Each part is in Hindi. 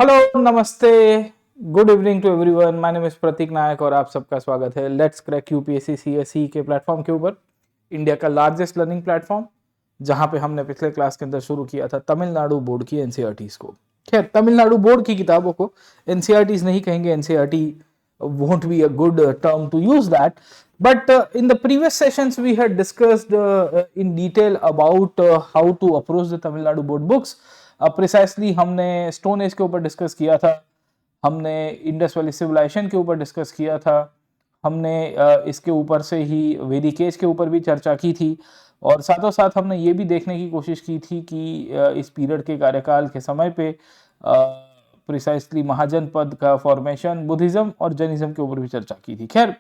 हेलो, नमस्ते, good evening to everyone. My name is Prateek Nayak और आप सबका स्वागत है लेट्स क्रैक यूपीएससी सीएसई के प्लेटफॉर्म के ऊपर, इंडिया का लार्जेस्ट लर्निंग प्लेटफॉर्म, जहां पे हमने पिछले क्लास के अंदर शुरू किया था तमिलनाडु बोर्ड की एनसीईआरटीज को। खैर, तमिलनाडु बोर्ड की किताबों को एनसीईआरटीज नहीं कहेंगे, NCERT won't be a good term to use that, but in the previous sessions we had discussed in detail about how to approach the Tamil Nadu board books. Precisely हमने स्टोन एज के ऊपर डिस्कस किया था, हमने इंडस वैली सिविलाइजेशन के ऊपर डिस्कस किया था, हमने इसके ऊपर से ही वैदिक एज के ऊपर भी चर्चा की थी, और साथों साथ हमने ये भी देखने की कोशिश की थी कि इस पीरियड के कार्यकाल के समय पे प्रिसाइसली महाजनपद का फॉर्मेशन, बुद्धिज्म और जैनिज्म के ऊपर भी चर्चा की थी। खैर,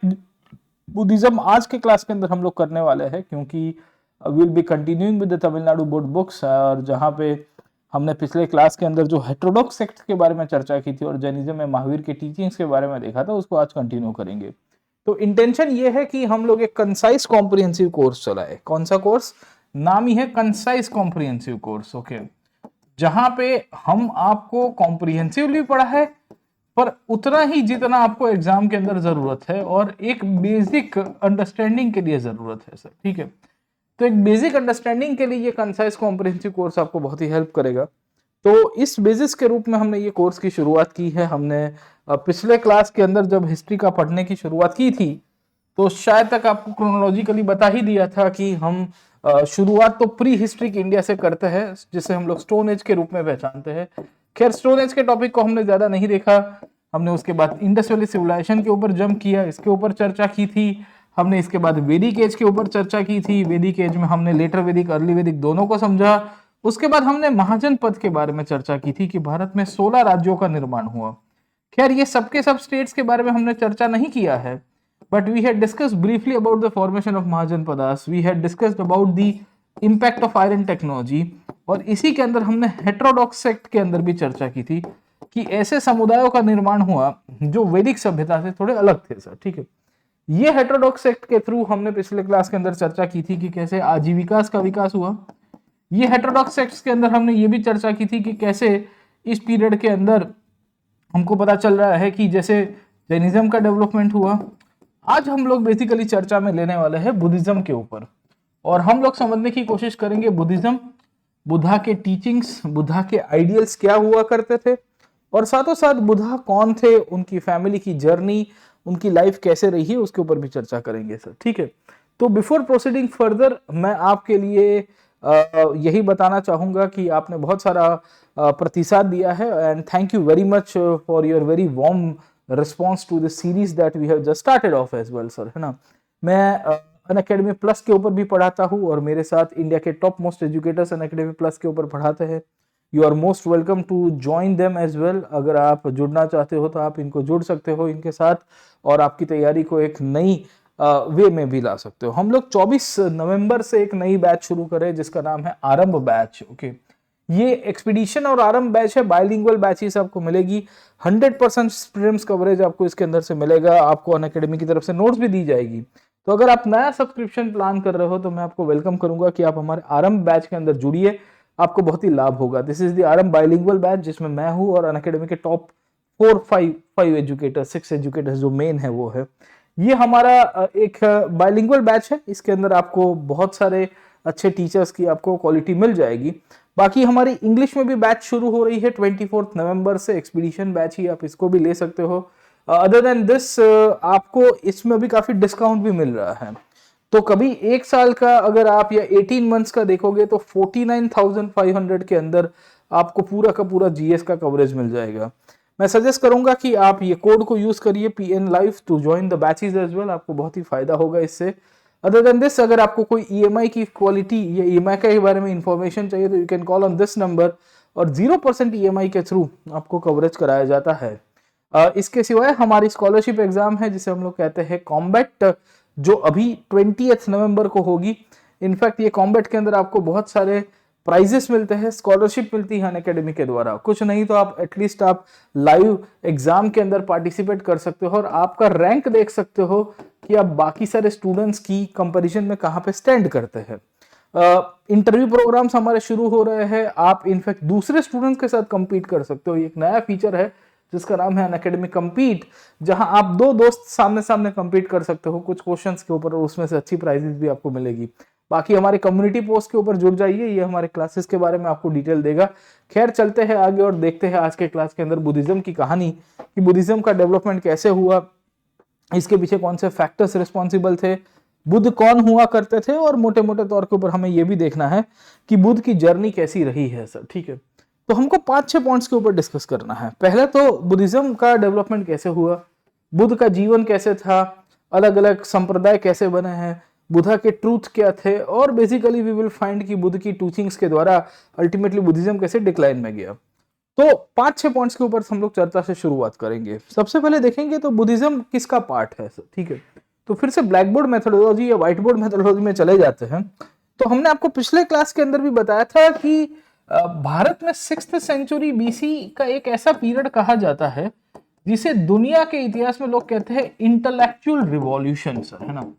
बुद्धिज्म आज के क्लास के अंदर हम लोग करने वाले हैं, क्योंकि will be continuing with the Tamil Nadu board books, और जहाँ पे हमने पिछले क्लास के अंदर जो हेटेरोडॉक्स सेक्ट के बारे में चर्चा की थी और जैनिज्म में महावीर के टीचिंग्स के बारे में देखा था, उसको आज कंटिन्यू करेंगे। तो इंटेंशन ये है कि हम लोग एक कंसाइज कॉम्प्रिहेंसिव कोर्स चलाए। कौन सा कोर्स? नाम ही है कंसाइज कॉम्प्रिहेंसिव कोर्स। ओके, जहां पे हम आपको कॉम्प्रिहेंसिवली पढ़ा है, पर उतना ही जितना आपको एग्जाम के अंदर जरूरत है और एक बेसिक अंडरस्टैंडिंग के लिए जरूरत है सर। ठीक है, तो एक बेसिक अंडरस्टैंडिंग के लिए ये कंसाइज कॉम्प्रिहेंसिव कोर्स आपको बहुत ही हेल्प करेगा। तो इस बेसिस के रूप में हमने ये कोर्स की शुरुआत की है। हमने पिछले क्लास के अंदर जब हिस्ट्री का पढ़ने की शुरुआत की थी, तो शायद तक आपको क्रोनोलॉजिकली बता ही दिया था कि हम शुरुआत तो प्री हिस्ट्रिक इंडिया से करते हैं, जिसे हम लोग स्टोन एज के रूप में पहचानते हैं। खैर, स्टोन एज के टॉपिक को हमने ज्यादा नहीं देखा। हमने उसके बाद इंडस वैली सिविलाइजेशन के ऊपर जंप किया, इसके ऊपर चर्चा की थी। हमने इसके बाद वैदिक एज के ऊपर चर्चा की थी। वैदिक एज में हमने लेटर वैदिक, अर्ली वैदिक दोनों को समझा। उसके बाद हमने महाजनपद के बारे में चर्चा की थी कि भारत में 16 राज्यों का निर्माण हुआ। खैर, ये सबके सब स्टेट्स के बारे में हमने चर्चा नहीं किया है, but we had discussed briefly about the formation of Mahajanpadas. We had discussed about the impact of iron technology, और इसी के अंदर हमने हेटेरोडॉक्स सेक्ट के अंदर भी चर्चा की थी कि ऐसे समुदायों का निर्माण हुआ जो वैदिक सभ्यता से थोड़े अलग थे सर। ठीक है, ये हेटेरोडॉक्स सेक्ट के थ्रू हमने पिछले क्लास के अंदर चर्चा की थी कि कैसे आजीविका का विकास हुआ। ये हेटेरोडॉक्स सेक्ट्स के अंदर हमने ये भी चर्चा की थी कि कैसे इस पीरियड के अंदर हमको पता चल रहा है कि जैसे जैनिज्म का डेवलपमेंट हुआ। आज हम लोग बेसिकली चर्चा में लेने वाले हैं बुद्धिज्म के ऊपर, और हम लोग समझने की कोशिश करेंगे बुद्धिज्म, बुद्धा के टीचिंग्स, बुद्धा के आइडियल्स क्या हुआ करते थे, और साथों साथ बुद्धा कौन थे, उनकी फैमिली की जर्नी, उनकी लाइफ कैसे रही है, उसके ऊपर भी चर्चा करेंगे सर। ठीक है, तो बिफोर प्रोसीडिंग फर्दर, मैं आपके लिए यही बताना चाहूंगा कि आपने बहुत सारा प्रतिसाद दिया है, and thank you very much for your very warm response to this series that we have just started off as well sir, है ना। मैं अनअकैडमी प्लस के ऊपर भी पढ़ाता हूँ, और मेरे साथ इंडिया के top most educators Unacademy plus के ऊपर पढ़ाते हैं। You are most welcome to join them as well. अगर आप जुड़ना चाहते हो तो आप इनको जुड़ सकते हो इनके साथ, और आपकी तैयारी को एक नई वे में भी ला सकते हो। हम लोग 24 नवंबर से एक नई बैच शुरू करें जिसका नाम है आरंभ बैच। ओके, ये एक्सपीडिशन और आरंभ बैच है, बाइलिंगुअल बैचेस आपको मिलेगी। 100% स्ट्रीम्स कवरेज आपको इसके अंदर से मिलेगा। आपको अनअकैडमी की तरफ से नोट्स भी दी जाएगी। तो अगर आप नया सब्सक्रिप्शन प्लान कर रहे हो तो मैं आपको वेलकम करूंगा कि आप हमारे आरंभ बैच के अंदर जुड़िए, आपको बहुत ही लाभ होगा। दिस इज द आरंभ बाइलिंगुअल बैच, जिसमें मैं हूं और अनअकैडमी के टॉप 4-5 एजुकेटर्स, 6 एजुकेटर्स जो मेन है वो है। ये हमारा एक बाइलिंगुअल बैच है। इसके अंदर आपको बहुत सारे अच्छे टीचर्स की आपको क्वालिटी मिल जाएगी। बाकी हमारी इंग्लिश में भी बैच शुरू हो रही है 24 नवंबर से, एक्सपीडिशन बैच ही, आप इसको भी ले सकते हो। अदर देन दिस आपको इसमें भी काफी डिस्काउंट भी मिल रहा है। तो कभी एक साल का अगर आप या 18 मंथ्स का देखोगे तो 49,500 के अंदर आपको पूरा का पूरा जीएस का कवरेज मिल जाएगा। मैं सजेस्ट करूंगा कि आप ये कोड को यूज करिए PN Life to join the batches as well, आपको बहुत ही फायदा होगा इससे। अदर देन दिस, अगर आपको कोई EMI की क्वालिटी या EMI के बारे में इंफॉर्मेशन चाहिए तो you can call on this number, और 0% EMI के थ्रू आपको कवरेज कराया जाता है। इसके सिवाय हमारी स्कॉलरशिप एग्जाम है जिसे हम लोग कहते हैं कॉम्बैट, जो अभी 20 नवंबर को होगी। इनफैक्ट ये कॉम्बैट के अंदर आपको बहुत सारे प्राइजेस मिलते हैं, स्कॉलरशिप मिलती है अनअकैडमी के द्वारा। कुछ नहीं तो आप एटलीस्ट आप लाइव एग्जाम के अंदर पार्टिसिपेट कर सकते हो और आपका रैंक देख सकते हो कि आप बाकी सारे स्टूडेंट्स की कंपैरिजन में कहाँ पे स्टैंड करते हैं। इंटरव्यू प्रोग्राम्स हमारे शुरू हो रहे हैं, आप इनफैक्ट दूसरे स्टूडेंट्स के साथ compete कर सकते हो। एक नया फीचर है जिसका नाम है अनअकैडमी कम्पीट, जहां आप दो दोस्त सामने सामने compete कर सकते हो कुछ क्वेश्चंस के ऊपर, और उसमें से अच्छी प्राइजेस भी आपको मिलेगी। बाकी हमारे कम्युनिटी पोस्ट के ऊपर जुड़ जाइए, ये हमारे क्लासेस के बारे में आपको डिटेल देगा। खैर चलते हैं आगे और देखते हैं आज के क्लास के अंदर बुद्धिज्म की कहानी, कि बुद्धिज्म का डेवलपमेंट कैसे हुआ, इसके पीछे कौन से फैक्टर्स रिस्पॉन्सिबल थे, बुद्ध कौन हुआ करते थे, और मोटे मोटे तौर के ऊपर हमें यह भी देखना है कि बुद्ध की जर्नी कैसी रही है सर। ठीक है, तो हमको 5-6 पॉइंट्स के ऊपर डिस्कस करना है। पहले तो बुद्धिज्म का डेवलपमेंट कैसे हुआ, बुद्ध का जीवन कैसे था, अलग अलग संप्रदाय कैसे बने हैं, बुद्धा के ट्रूथ क्या थे, और बेसिकली वी विल फाइंड कि बुद्ध की टीचिंग्स के द्वारा अल्टीमेटली बुद्धिज्म कैसे डिक्लाइन में गया। तो 5-6 पॉइंट्स के ऊपर हम लोग चर्चा से शुरुआत करेंगे। सबसे पहले देखेंगे तो बुद्धिज्म किसका पार्ट है सर। ठीक है, तो फिर से ब्लैक बोर्ड मेथोडोलॉजी या व्हाइट बोर्ड मेथोडोलॉजी में चले जाते हैं। तो हमने आपको पिछले क्लास के अंदर भी बताया था कि भारत में 6th सेंचुरी बीसी का एक ऐसा पीरियड कहा जाता है जिसे दुनिया के इतिहास में लोग कहते हैं इंटेलेक्चुअल रिवॉल्यूशन सर, है ना।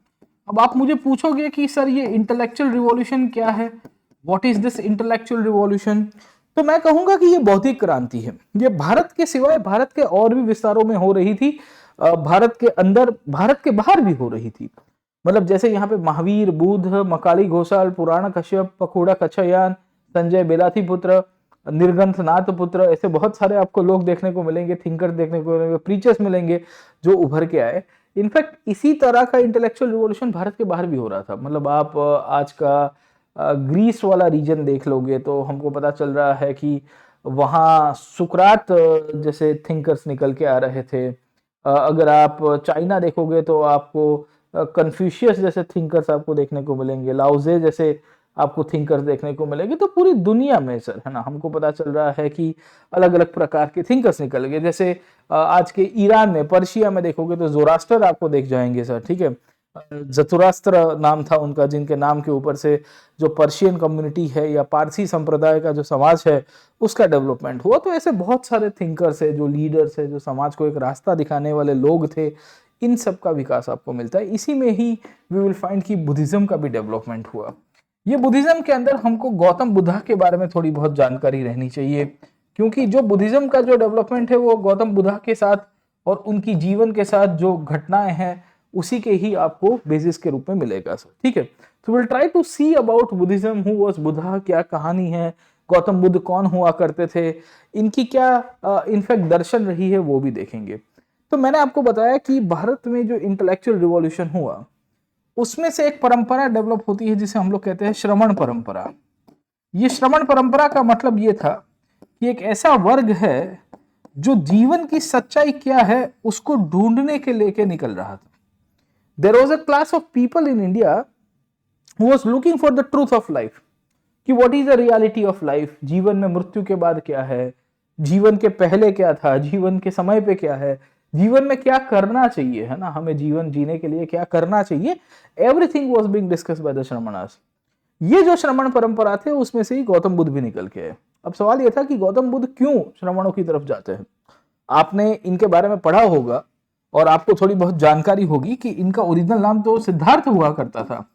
अब आप मुझे पूछोगे कि सर ये इंटेलेक्चुअल रिवॉल्यूशन क्या है, what is this intellectual revolution, तो मैं कहूंगा कि ये बौद्धिक क्रांति है। ये भारत के सिवाय भारत के और भी विस्तारों में हो रही थी, भारत के अंदर भारत के बाहर भी हो रही थी। मतलब जैसे यहाँ पे महावीर, बुद्ध, मकाली घोषाल, पुराण कश्यप, पखोड़ा कच्छयान, संजय बेलाथी पुत्र, निर्गंथ नाथ पुत्र, ऐसे बहुत सारे आपको लोग देखने को मिलेंगे, थिंकर देखने को मिलेंगे, प्रीचर्स मिलेंगे जो उभर के आए। इनफैक्ट इसी तरह का इंटेलेक्चुअल रिवॉल्यूशन भारत के बाहर भी हो रहा था। मतलब आप आज का ग्रीस वाला रीजन देख लोगे तो हमको पता चल रहा है कि वहाँ सुकरात जैसे थिंकर्स निकल के आ रहे थे। अगर आप चाइना देखोगे तो आपको कन्फ्यूशियस जैसे थिंकर्स आपको देखने को मिलेंगे, लाओजे जैसे आपको थिंकर्स देखने को मिलेंगे। तो पूरी दुनिया में सर, है ना, हमको पता चल रहा है कि अलग अलग प्रकार के थिंकर्स निकल गए। जैसे आज के ईरान में, पर्शिया में देखोगे तो जोरास्टर आपको देख जाएंगे सर। ठीक है, जतुरास्त्र नाम था उनका, जिनके नाम के ऊपर से जो पर्शियन कम्युनिटी है या पारसी संप्रदाय का जो समाज है उसका डेवलपमेंट हुआ। तो ऐसे बहुत सारे थिंकर्स है, जो लीडर्स है, जो समाज को एक रास्ता दिखाने वाले लोग थे, इन सब का विकास आपको मिलता है। इसी में ही वी विल फाइंड कि बुद्धिज्म का भी डेवलपमेंट हुआ। ये बुद्धिज्म के अंदर हमको गौतम बुद्धा के बारे में थोड़ी बहुत जानकारी रहनी चाहिए, क्योंकि जो बुद्धिज्म का जो डेवलपमेंट है वो गौतम बुद्धा के साथ और उनकी जीवन के साथ जो घटनाएं हैं उसी के ही आपको बेसिस के रूप में मिलेगा सर। ठीक है, तो will try to see about Buddhism, who was Buddha, क्या कहानी है, गौतम बुद्ध कौन हुआ करते थे, इनकी क्या इनफैक्ट दर्शन रही है वो भी देखेंगे। तो मैंने आपको बताया कि भारत में जो इंटेलेक्चुअल रिवॉल्यूशन हुआ उसमें से एक परंपरा डेवलप होती है जिसे हम लोग कहते हैं श्रमण परंपरा। ये श्रमण परंपरा का मतलब ये था कि एक ऐसा वर्ग है जो जीवन की सच्चाई क्या है उसको ढूंढने के लेके निकल रहा था। There was a class of people in India who was looking for the truth of life, कि what is the reality of life, जीवन में मृत्यु के बाद क्या है, जीवन के पहले क्या था, जीवन के समय पे क्या है, जीवन में क्या करना चाहिए, है ना, हमें जीवन जीने के लिए क्या करना चाहिए। Everything was being discussed by the Shramanas. ये जो श्रमण परंपरा थे उसमें से ही गौतम बुद्ध भी निकल के आए। अब सवाल यह था कि गौतम बुद्ध क्यों श्रमणों की तरफ जाते हैं। आपने इनके बारे में पढ़ा होगा और आपको थोड़ी बहुत जानकारी होगी कि इनका ओरिजिनल नाम तो सिद्धार्थ हुआ करता था।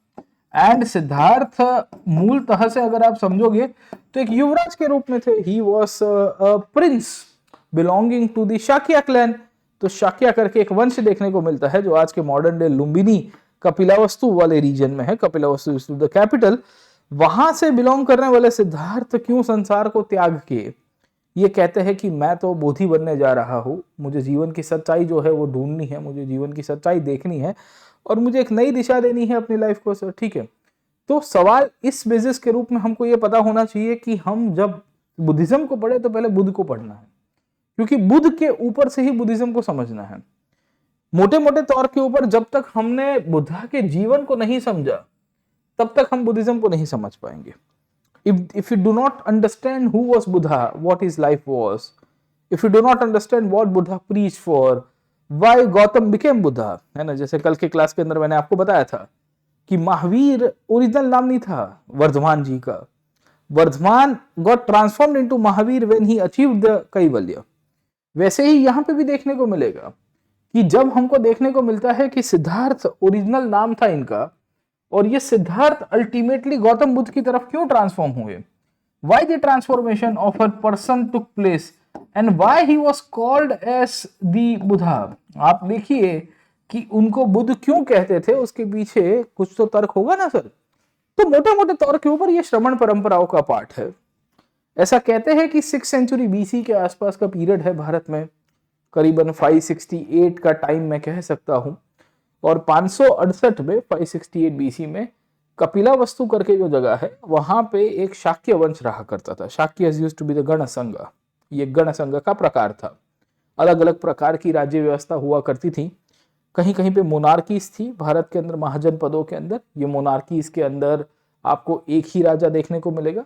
एंड सिद्धार्थ मूलतः से अगर आप समझोगे तो एक युवराज के रूप में थे। He was a prince belonging to the Shakya clan. तो शाक्या करके एक वंश देखने को मिलता है जो आज के मॉडर्न डे लुम्बिनी कपिलावस्तु वाले रीजन में है। कपिलावस्तु इज द कैपिटल। वहां से बिलोंग करने वाले सिद्धार्थ क्यों संसार को त्याग किए, ये कहते हैं कि मैं तो बोधि बनने जा रहा हूँ, मुझे जीवन की सच्चाई जो है वो ढूंढनी है, मुझे जीवन की सच्चाई देखनी है और मुझे एक नई दिशा देनी है अपनी लाइफ को सर। ठीक है, तो सवाल इस बेसिस के रूप में हमको ये पता होना चाहिए कि हम जब बुद्धिज्म को पढ़े तो पहले बुद्ध को पढ़ना है, क्योंकि बुद्ध के ऊपर से ही बुद्धिज्म को समझना है। मोटे मोटे तौर के ऊपर जब तक हमने बुद्धा के जीवन को नहीं समझा तब तक हम बुद्धिज्म को नहीं समझ पाएंगे। If you do not understand who was Buddha, what his life was, if you do not understand what Buddha preached for, why Gautam became Buddha, है ना, जैसे कल के क्लास के अंदर मैंने आपको बताया था कि महावीर ओरिजिनल नाम नहीं था वर्धमान जी का। Varthaman got transformed into Mahavir when he achieved the कैवल्य। वैसे ही यहाँ पे भी देखने को मिलेगा कि जब हमको देखने को मिलता है कि सिद्धार्थ ओरिजिनल नाम था इनका और ये सिद्धार्थ अल्टीमेटली गौतम बुद्ध की तरफ क्यों ट्रांसफॉर्म हुए, why the transformation of a person took place and why he was called as the Buddha। आप देखिए कि उनको बुद्ध क्यों कहते थे, उसके पीछे कुछ तो तर्क होगा ना सर। तो मोटे मोटे तौर के ऊपर ये श्रवण परंपराओं का पाठ है। ऐसा कहते हैं कि 6th सेंचुरी बीसी के आसपास का पीरियड है भारत में, करीबन 568 का टाइम मैं कह सकता हूं। और 568 में 568 बीसी में कपिलावस्तु करके जो जगह है वहां पे एक शाक्य वंश रहा करता था। Shakya used to be the ganasangha. ये गणसंघ का प्रकार था। अलग अलग प्रकार की राज्य व्यवस्था हुआ करती थी। कहीं कहीं पे मोनार्कीज थी भारत के अंदर, महाजनपदों के अंदर। ये मोनार्कीज के अंदर आपको एक ही राजा देखने को मिलेगा।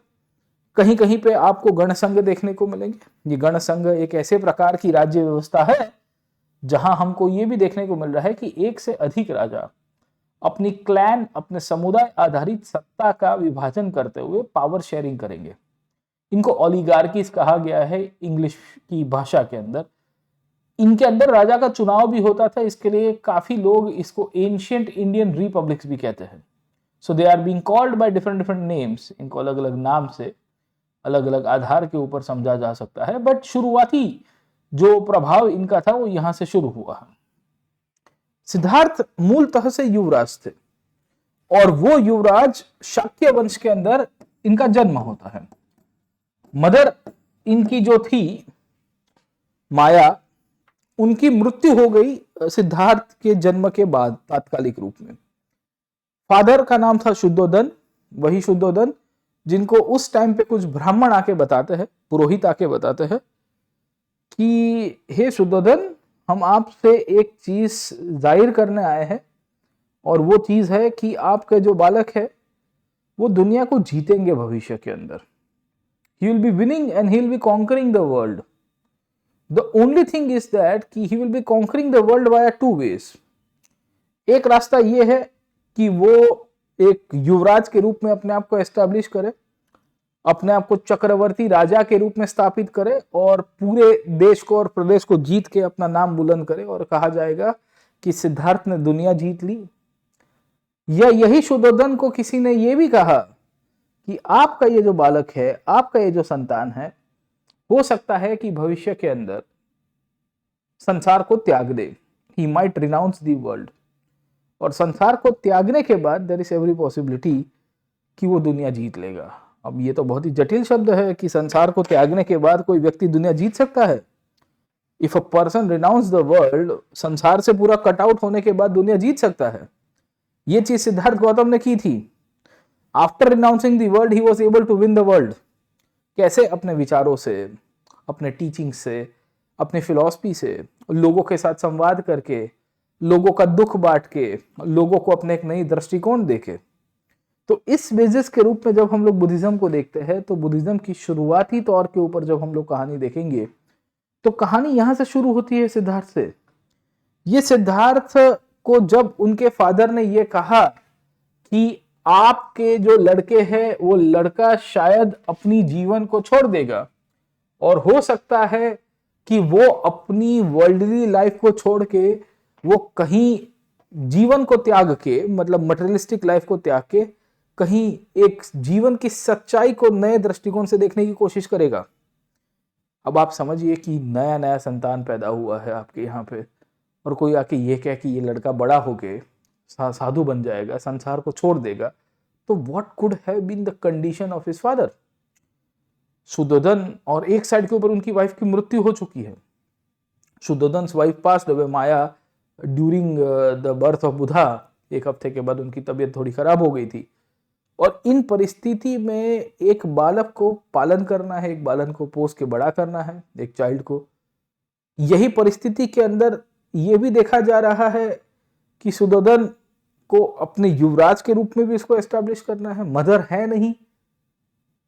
कहीं कहीं पे आपको गणसंघ देखने को मिलेंगे। ये गणसंघ एक ऐसे प्रकार की राज्य व्यवस्था है जहां हमको ये भी देखने को मिल रहा है कि एक से अधिक राजा अपनी क्लैन, अपने समुदाय आधारित सत्ता का विभाजन करते हुए पावर शेयरिंग करेंगे। इनको ओलिगार्कीज कहा गया है इंग्लिश की भाषा के अंदर। इनके अंदर राजा का चुनाव भी होता था, इसके लिए काफी लोग इसको एंशिएंट इंडियन रिपब्लिक्स भी कहते हैं। So they are being called by different different names. इनको अलग अलग नाम से, अलग अलग आधार के ऊपर समझा जा सकता है, बट शुरुआती जो प्रभाव इनका था वो यहां से शुरू हुआ। सिद्धार्थ मूलतः से युवराज थे और वो युवराज शाक्य वंश के अंदर इनका जन्म होता है। मदर इनकी जो थी माया, उनकी मृत्यु हो गई सिद्धार्थ के जन्म के बाद तात्कालिक रूप में। फादर का नाम था शुद्धोदन, वही शुद्धोदन जिनको उस टाइम पे कुछ ब्राह्मण आके बताते हैं, पुरोहित आके बताते हैं कि हे शुद्धोदन, हम आपसे एक चीज जाहिर करने आए हैं और वो चीज है कि आपका जो बालक है वो दुनिया को जीतेंगे भविष्य के अंदर। He will be winning and he will be conquering the world. The only thing is that कि he will be conquering the world via two ways. एक रास्ता ये है कि वो एक युवराज के रूप में अपने आप को एस्टैब्लिश करे, अपने आप को चक्रवर्ती राजा के रूप में स्थापित करे और पूरे देश को और प्रदेश को जीत के अपना नाम बुलंद करे और कहा जाएगा कि सिद्धार्थ ने दुनिया जीत ली। या यही शुद्धोदन को किसी ने ये भी कहा कि आपका ये जो बालक है, आपका ये जो संतान है, हो सकता है कि भविष्य के अंदर संसार को त्याग दे। He might renounce the world। और संसार को त्यागने के बाद there is every possibility कि वो दुनिया जीत लेगा। अब ये तो बहुत ही जटिल शब्द है कि संसार को त्यागने के बाद कोई व्यक्ति दुनिया जीत सकता है। If a person renounce the world, संसार से पूरा कट आउट होने के बाद दुनिया जीत सकता है। ये चीज सिद्धार्थ गौतम ने की थी। After renouncing the world, he was able to win the world। कैसे? अपने विचारों से, अपने टीचिंग से, अपने फिलॉसफी से, लोगों के साथ संवाद करके, लोगों का दुख बांट के, लोगों को अपने एक नई दृष्टिकोण देके। तो इस बेसिस के रूप में जब हम लोग बुद्धिज्म को देखते हैं तो बुद्धिज्म की शुरुआती तौर के ऊपर जब हम लोग कहानी देखेंगे तो कहानी यहां से शुरू होती है सिद्धार्थ से। ये सिद्धार्थ को जब उनके फादर ने ये कहा कि आपके जो लड़के हैं वो लड़का शायद अपनी जीवन को छोड़ देगा और हो सकता है कि वो अपनी वर्ल्डली लाइफ को छोड़ के वो कहीं जीवन को त्याग के, मतलब मटेरियलिस्टिक लाइफ को त्याग के कहीं एक जीवन की सच्चाई को नए दृष्टिकोण से देखने की कोशिश करेगा। अब आप समझिए कि नया नया संतान पैदा हुआ है आपके यहाँ पे और कोई आके ये कहे कि ये लड़का बड़ा होके साधु बन जाएगा, संसार को छोड़ देगा, तो what could have been the condition of his father. Shuddhodana और एक साइड के ऊपर उनकी वाइफ की मृत्यु हो चुकी है। Shuddhodana's wife passed away Maya during the birth of Buddha. एक हफ्ते के बाद उनकी तबीयत थोड़ी खराब हो गई थी और इन परिस्थिति में एक बालक को पालन करना है, एक बालक को पोस के बड़ा करना है, एक चाइल्ड को। यही परिस्थिति के अंदर ये भी देखा जा रहा है कि शुद्धोदन को अपने युवराज के रूप में भी इसको एस्टैब्लिश करना है, मदर है नहीं।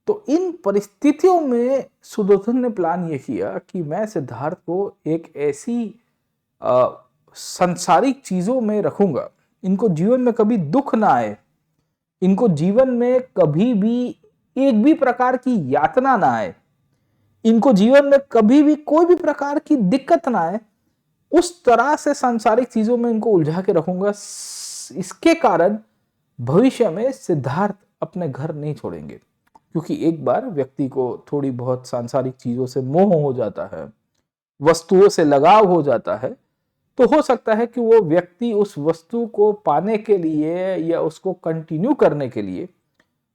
तो इन परिस्थितियों में शुद्धोदन ने प्लान ये किया कि मैं सिद्धार्थ को एक ऐसी संसारिक चीजों में रखूंगा, इनको जीवन में कभी दुख ना आए, इनको जीवन में कभी भी एक भी प्रकार की यातना ना आए, इनको जीवन में कभी भी कोई भी प्रकार की दिक्कत ना आए, उस तरह से सांसारिक चीजों में इनको उलझा के रखूंगा। इसके कारण भविष्य में सिद्धार्थ अपने घर नहीं छोड़ेंगे, क्योंकि एक बार व्यक्ति को थोड़ी बहुत सांसारिक चीजों से मोह हो जाता है, वस्तुओं से लगाव हो जाता है, तो हो सकता है कि वो व्यक्ति उस वस्तु को पाने के लिए या उसको कंटिन्यू करने के लिए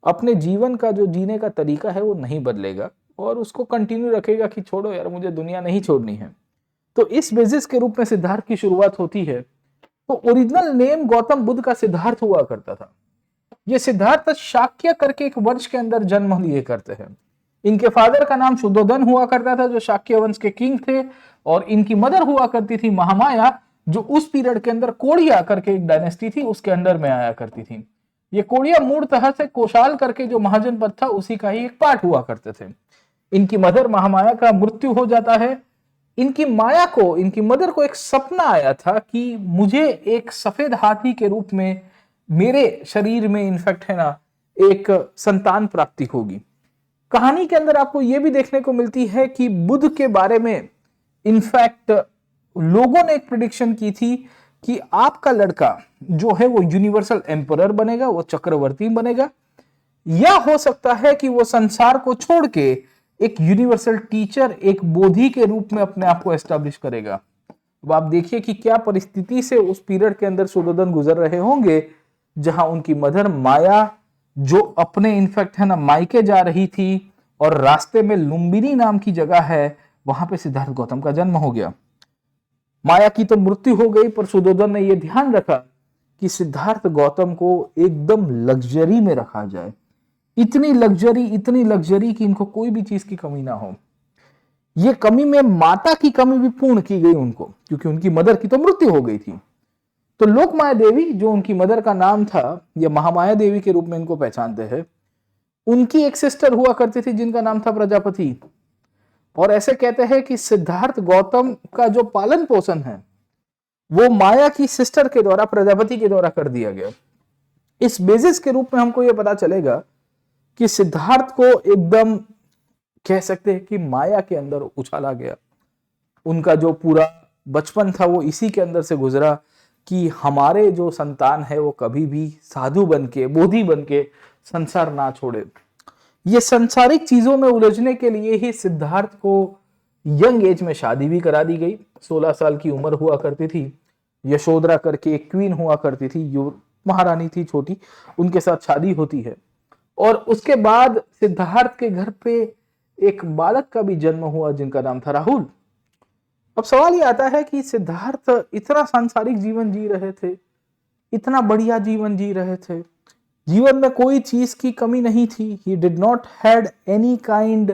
अपने जीवन का जो जीने का तरीका है वो नहीं बदलेगा और उसको कंटिन्यू रखेगा कि छोड़ो यार, मुझे दुनिया नहीं छोड़नी है। तो इस बेसिस के रूप में सिद्धार्थ की शुरुआत होती है। तो ओरिजिनल नेम गौतम बुद्ध का सिद्धार्थ हुआ करता था। ये सिद्धार्थ शाक्य करके एक वंश के अंदर जन्म लिए करते हैं। इनके फादर का नाम शुद्धोधन हुआ करता था, जो शाक्य वंश के किंग थे, और इनकी मदर हुआ करती थी महामाया, जो उस पीरियड के अंदर कोड़िया करके एक डायनेस्टी थी उसके अंडर में आया करती थी। ये कोड़िया मूलतः से कोशाल करके जो महाजनपद था उसी का ही एक पार्ट हुआ करते थे। इनकी मदर महामाया का मृत्यु हो जाता है। इनकी मदर को एक सपना आया था कि मुझे एक सफेद हाथी के रूप में मेरे शरीर में इनफेक्ट है ना एक संतान प्राप्ति होगी। कहानी के अंदर आपको यह भी देखने को मिलती है कि बुद्ध के बारे में इनफैक्ट लोगों ने एक प्रिडिक्शन की थी कि आपका लड़का जो है वो यूनिवर्सल एम्परर बनेगा, वो चक्रवर्ती बनेगा, या हो सकता है कि वो संसार को छोड़ के एक यूनिवर्सल टीचर, एक बोधि के रूप में अपने आप को एस्टेब्लिश करेगा। अब आप देखिए कि क्या परिस्थिति से उस पीरियड के अंदर सुदोधन गुजर रहे होंगे, जहां उनकी मदर माया जो अपने इनफैक्ट है ना मायके जा रही थी, और रास्ते में लुम्बिनी नाम की जगह है, वहां पे सिद्धार्थ गौतम का जन्म हो गया। माया की तो मृत्यु हो गई, पर सुदोधन ने यह ध्यान रखा कि सिद्धार्थ गौतम को एकदम लग्जरी में रखा जाए, इतनी लग्जरी कि इनको कोई भी चीज की कमी ना हो। ये कमी में माता की कमी भी पूर्ण की गई उनको, क्योंकि उनकी मदर की तो मृत्यु हो गई थी। तो लोकमाया देवी जो उनकी मदर का नाम था, या महामाया देवी के रूप में इनको पहचानते हैं, उनकी एक सिस्टर हुआ करती थी जिनका नाम था प्रजापति। और ऐसे कहते हैं कि सिद्धार्थ गौतम का जो पालन पोषण है वो माया की सिस्टर के द्वारा, प्रजापति के द्वारा कर दिया गया। इस बेसिस के रूप में हमको यह पता चलेगा कि सिद्धार्थ को एकदम कह सकते हैं कि माया के अंदर उछाला गया। उनका जो पूरा बचपन था वो इसी के अंदर से गुजरा कि हमारे जो संतान है वो कभी भी साधु बनके, बोधि बनके संसार ना छोड़े। ये संसारिक चीजों में उलझने के लिए ही सिद्धार्थ को यंग एज में शादी भी करा दी गई। 16 साल की उम्र हुआ करती थी। यशोधरा करके एक क्वीन हुआ करती थी, जो महारानी थी छोटी, उनके साथ शादी होती है। और उसके बाद सिद्धार्थ के घर पे एक बालक का भी जन्म हुआ जिनका नाम था राहुल। अब सवाल ये आता है कि सिद्धार्थ इतना सांसारिक जीवन जी रहे थे, इतना बढ़िया जीवन जी रहे थे, जीवन में कोई चीज की कमी नहीं थी। He did not had any kind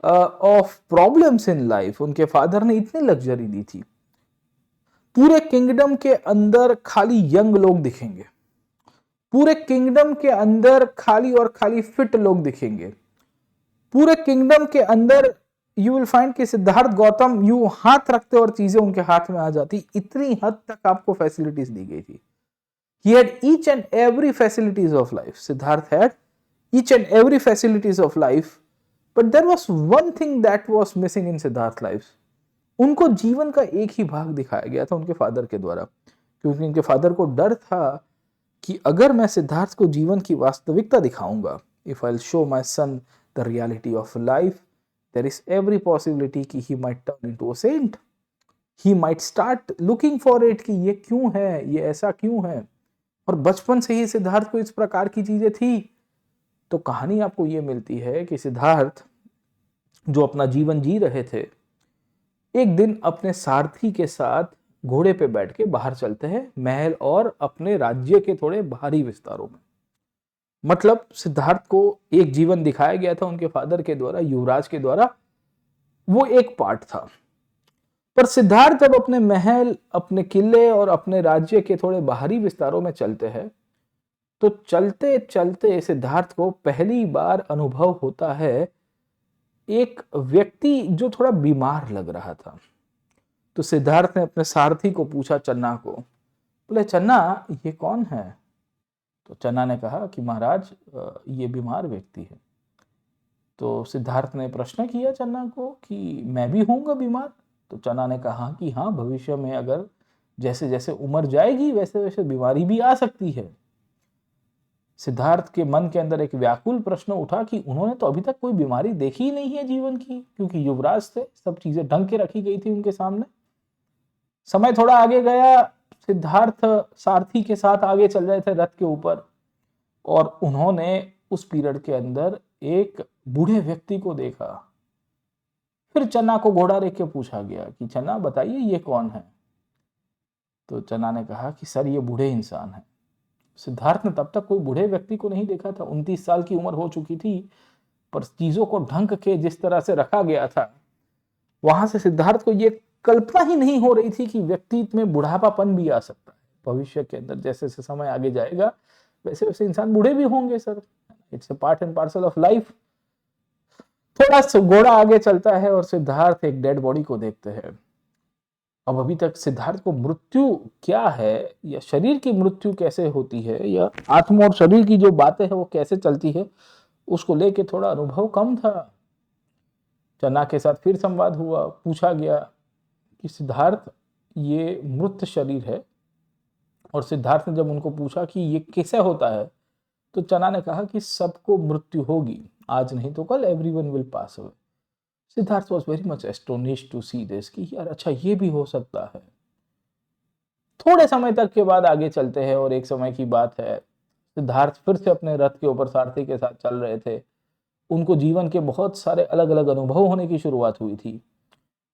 of problems in life. उनके फादर ने इतनी लग्जरी दी थी। पूरे किंगडम के अंदर खाली यंग लोग दिखेंगे, पूरे किंगडम के अंदर खाली और खाली फिट लोग दिखेंगे, पूरे किंगडम के अंदर यू विल फाइंड कि सिद्धार्थ गौतम यू हाथ रखते और चीजें उनके हाथ में आ जाती। इतनी हद तक आपको फैसिलिटीज दी गई थी। He had each and every facilities of life. Siddharth had each and every facilities of life, but there was one thing that was missing in Siddharth's life. उनको जीवन का एक ही भाग दिखाया गया था उनके फादर के द्वारा, क्योंकि उनके फादर को डर था कि अगर मैं सिद्धार्थ को जीवन की वास्तविकता दिखाऊंगा, if I'll show my son the reality of life, there is every possibility कि he might turn into a saint. He might start looking for it कि ये क्यों है, ये ऐसा क्यों है। और बचपन से ही सिद्धार्थ को इस प्रकार की चीजें थी। तो कहानी आपको यह मिलती है कि सिद्धार्थ जो अपना जीवन जी रहे थे, एक दिन अपने सारथी के साथ घोड़े पे बैठ के बाहर चलते हैं महल और अपने राज्य के थोड़े बाहरी विस्तारों में। मतलब सिद्धार्थ को एक जीवन दिखाया गया था उनके फादर के द्वारा, युवराज के द्वारा, वो एक पार्ट था। पर सिद्धार्थ जब अपने महल, अपने किले और अपने राज्य के थोड़े बाहरी विस्तारों में चलते हैं, तो चलते चलते सिद्धार्थ को पहली बार अनुभव होता है एक व्यक्ति जो थोड़ा बीमार लग रहा था। तो सिद्धार्थ ने अपने सारथी को पूछा, चन्ना को, बोले चन्ना ये कौन है? तो चन्ना ने कहा कि महाराज ये बीमार व्यक्ति है। तो सिद्धार्थ ने प्रश्न किया चन्ना को कि मैं भी होऊंगा बीमार? तो चन्ना ने कहा कि हाँ, भविष्य में अगर जैसे जैसे उम्र जाएगी वैसे वैसे बीमारी भी आ सकती है। सिद्धार्थ के मन के अंदर एक व्याकुल प्रश्न उठा कि उन्होंने तो अभी तक कोई बीमारी देखी ही नहीं है जीवन की, क्योंकि युवराज थे, सब चीजें ढंग के रखी गई थी उनके सामने। समय थोड़ा आगे गया, सिद्धार्थ सारथी के साथ आगे चल रहे थे रथ के ऊपर, और उन्होंने उस पीरियड के अंदर एक बूढ़े व्यक्ति को देखा। फिर चन्ना को घोड़ा देख के पूछा गया कि चन्ना बताइए ये कौन है। तो चन्ना ने कहा कि सर ये बूढ़े इंसान है। सिद्धार्थ ने तब तक कोई बूढ़े व्यक्ति को नहीं देखा था, 29 साल की उम्र हो चुकी थी, पर चीजों को ढंग के जिस तरह से रखा गया था, वहां से सिद्धार्थ को ये कल्पना ही नहीं हो रही थी कि व्यक्ति में बुढ़ापापन भी आ सकता है भविष्य के अंदर। जैसे जैसे समय आगे जाएगा वैसे वैसे इंसान बूढ़े भी होंगे sir, it's a part and parcel of life. थोड़ा सा घोड़ा आगे चलता है और सिद्धार्थ एक डेड बॉडी को देखते हैं। अब अभी तक सिद्धार्थ को मृत्यु क्या है, या शरीर की मृत्यु कैसे होती है, या आत्मा और शरीर की जो बातें हैं वो कैसे चलती है, उसको लेके थोड़ा अनुभव कम था। चन्ना के साथ फिर संवाद हुआ, पूछा गया कि सिद्धार्थ ये मृत शरीर है, और सिद्धार्थ ने जब उनको पूछा कि ये कैसे होता है, तो चन्ना ने कहा कि सबको मृत्यु होगी, आज नहीं तो कल, everyone will pass away. Siddhartha was very much astonished to see this कि यार अच्छा ये भी हो सकता है। थोड़े समय तक के बाद आगे चलते हैं, और एक समय की बात है, सिद्धार्थ फिर से अपने रथ के ऊपर सारथी के साथ चल रहे थे। उनको जीवन के बहुत सारे अलग अलग अनुभव होने की शुरुआत हुई थी।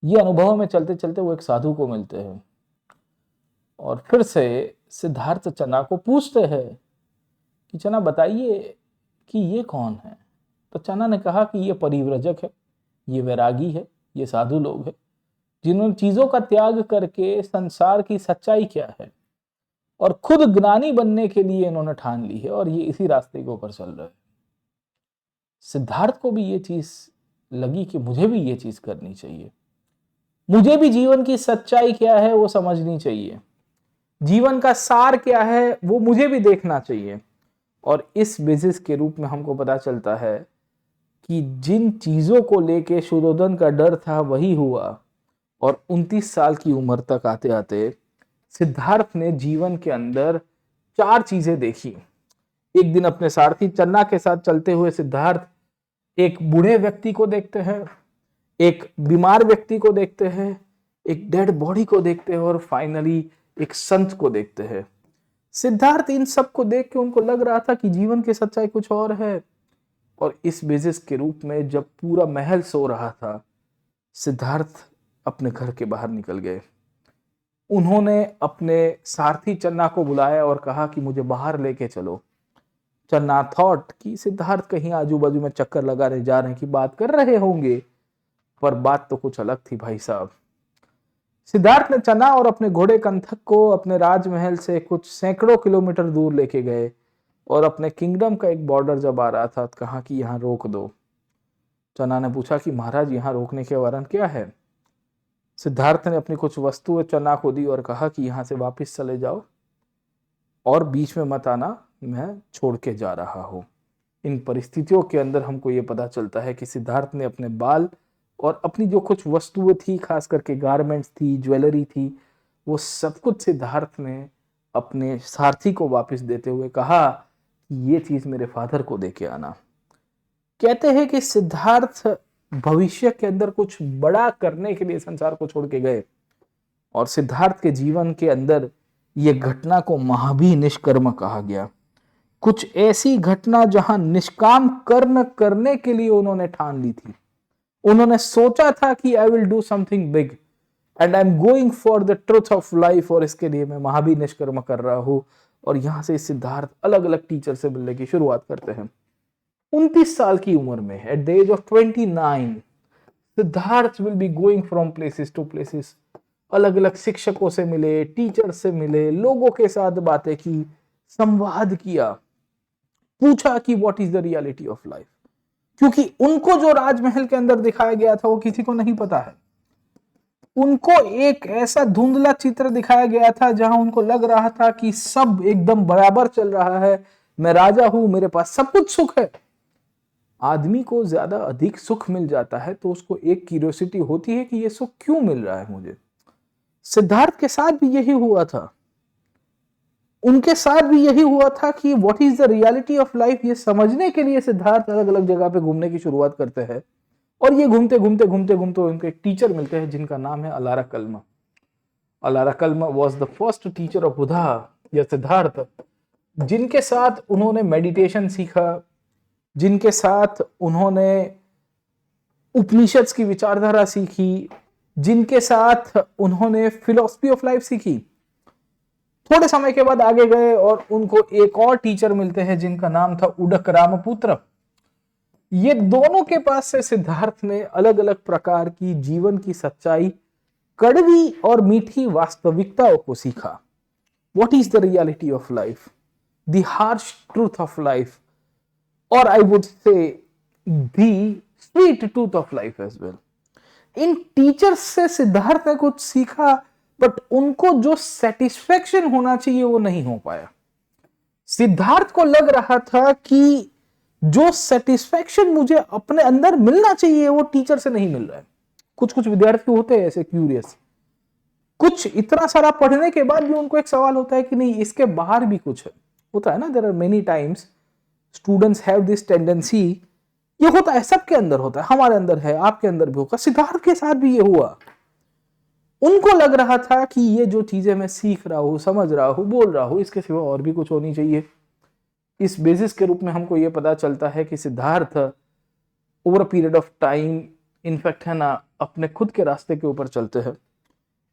ये अनुभव में चलते चलते वो एक साधु को मिलते हैं, और फिर से सिद्धार्थ चन्ना को पूछते हैं कि चन्ना बताइए कि ये कौन है। तो चन्ना ने कहा कि ये परिव्रजक है, ये वैरागी है, ये साधु लोग हैं जिन्होंने चीजों का त्याग करके संसार की सच्चाई क्या है और खुद ज्ञानी बनने के लिए इन्होंने ठान ली है, और ये इसी रास्ते के ऊपर चल रहे हैं। सिद्धार्थ को भी ये चीज लगी कि मुझे भी ये चीज करनी चाहिए, मुझे भी जीवन की सच्चाई क्या है वो समझनी चाहिए, जीवन का सार क्या है वो मुझे भी देखना चाहिए। और इस बेसिस के रूप में हमको पता चलता है कि जिन चीजों को लेके शुद्धोधन का डर था वही हुआ, और 29 साल की उम्र तक आते आते सिद्धार्थ ने जीवन के अंदर 4 चीजें देखी। एक दिन अपने सारथी चन्ना के साथ चलते हुए सिद्धार्थ एक बूढ़े व्यक्ति को देखते हैं, एक बीमार व्यक्ति को देखते हैं, एक डेड बॉडी को देखते हैं, और फाइनली एक संत को देखते हैं। सिद्धार्थ इन सब को देख के उनको लग रहा था कि जीवन की सच्चाई कुछ और है। और इस बेसिस के रूप में जब पूरा महल सो रहा था, सिद्धार्थ अपने घर के बाहर निकल गए। उन्होंने अपने सारथी चन्ना को बुलाया और कहा कि मुझे बाहर लेके चलो। चन्ना थॉट कि सिद्धार्थ कहीं आजू बाजू में चक्कर लगाने जा रहे हैं, कि बात कर रहे होंगे, पर बात तो कुछ अलग थी भाई साहब। सिद्धार्थ ने चन्ना और अपने घोड़े कंथक को अपने राजमहल से कुछ सैकड़ों किलोमीटर दूर लेके गए, और अपने किंगडम का एक बॉर्डर जब आ रहा था तो कहा कि यहाँ रोक दो। चन्ना ने पूछा कि महाराज यहाँ रोकने के कारण क्या है। सिद्धार्थ ने अपनी कुछ वस्तुएं चन्ना को दी और कहा कि यहाँ से वापस चले जाओ और बीच में मत आना, मैं छोड़ के जा रहा हूँ। इन परिस्थितियों के अंदर हमको ये पता चलता है कि सिद्धार्थ ने अपने बाल और अपनी जो कुछ वस्तुएं थी, खास करके गारमेंट्स थी, ज्वेलरी थी, वो सब कुछ सिद्धार्थ ने अपने सारथी को वापस देते हुए कहा कि ये चीज मेरे फादर को दे के आना। कहते हैं कि सिद्धार्थ भविष्य के अंदर कुछ बड़ा करने के लिए संसार को छोड़ के गए, और सिद्धार्थ के जीवन के अंदर ये घटना को महाभी निष्कर्म कहा गया। कुछ ऐसी घटना जहां निष्काम कर्म करने के लिए उन्होंने ठान ली थी। उन्होंने सोचा था कि I will do something big and I am going for the truth of life, और इसके लिए मैं महाभी निष्कर्म कर रहा हूं। और यहां से सिद्धार्थ अलग अलग टीचर से मिलने की शुरुआत करते हैं। 29 साल की उम्र में, at the age of 29, Siddhartha will be going from places to places. अलग अलग शिक्षकों से मिले, टीचर से मिले, लोगों के साथ बातें की, संवाद किया, पूछा कि what is the reality of life, क्योंकि उनको जो राजमहल के अंदर दिखाया गया था वो किसी को नहीं पता है। उनको एक ऐसा धुंधला चित्र दिखाया गया था जहां उनको लग रहा था कि सब एकदम बराबर चल रहा है, मैं राजा हूं, मेरे पास सब कुछ सुख है। आदमी को ज्यादा अधिक सुख मिल जाता है तो उसको एक क्यूरियोसिटी होती है कि ये सुख क्यों मिल रहा है मुझे। सिद्धार्थ के साथ भी यही हुआ था। उनके साथ भी यही हुआ था कि what is the reality of life, ये समझने के लिए सिद्धार्थ अलग अलग जगह पे घूमने की शुरुआत करते हैं। और ये घूमते घूमते घूमते घूमते उनको एक टीचर मिलते हैं जिनका नाम है Alara Kalama. Alara Kalama was the first teacher of Buddha या सिद्धार्थ, जिनके साथ उन्होंने मेडिटेशन सीखा, जिनके साथ उन्होंने उपनिषद की विचारधारा सीखी, जिनके साथ उन्होंने फिलॉसफी ऑफ लाइफ सीखी। थोड़े समय के बाद आगे गए और उनको एक और टीचर मिलते हैं जिनका नाम था उडक रामपुत्र। ये दोनों के पास से सिद्धार्थ ने अलग अलग प्रकार की जीवन की सच्चाई, कड़वी और मीठी वास्तविकताओं को सीखा। What is the reality of life, the harsh truth of life, और I would say the sweet truth of life as well. इन टीचर्स से सिद्धार्थ ने कुछ सीखा, बट उनको जो सेटिस्फेक्शन होना चाहिए वो नहीं हो पाया। सिद्धार्थ को लग रहा था कि जो सेटिस्फेक्शन मुझे अपने अंदर मिलना चाहिए वो टीचर से नहीं मिल रहा है। कुछ कुछ विद्यार्थी होते हैं ऐसे क्यूरियस, कुछ इतना सारा पढ़ने के बाद भी उनको एक सवाल होता है कि नहीं, इसके बाहर भी कुछ है। होता है ना, there are many times students have this tendency. ये होता है, सबके अंदर होता है, हमारे अंदर है, आपके अंदर भी होगा। सिद्धार्थ के साथ भी ये हुआ। उनको लग रहा था कि ये जो चीजें मैं सीख रहा हूं, समझ रहा हूं, बोल रहा हूं, इसके सिवा और भी कुछ होनी चाहिए। इस बेसिस के रूप में हमको ये पता चलता है कि Siddharth over a period of time in fact है ना, अपने खुद के रास्ते के ऊपर चलते हैं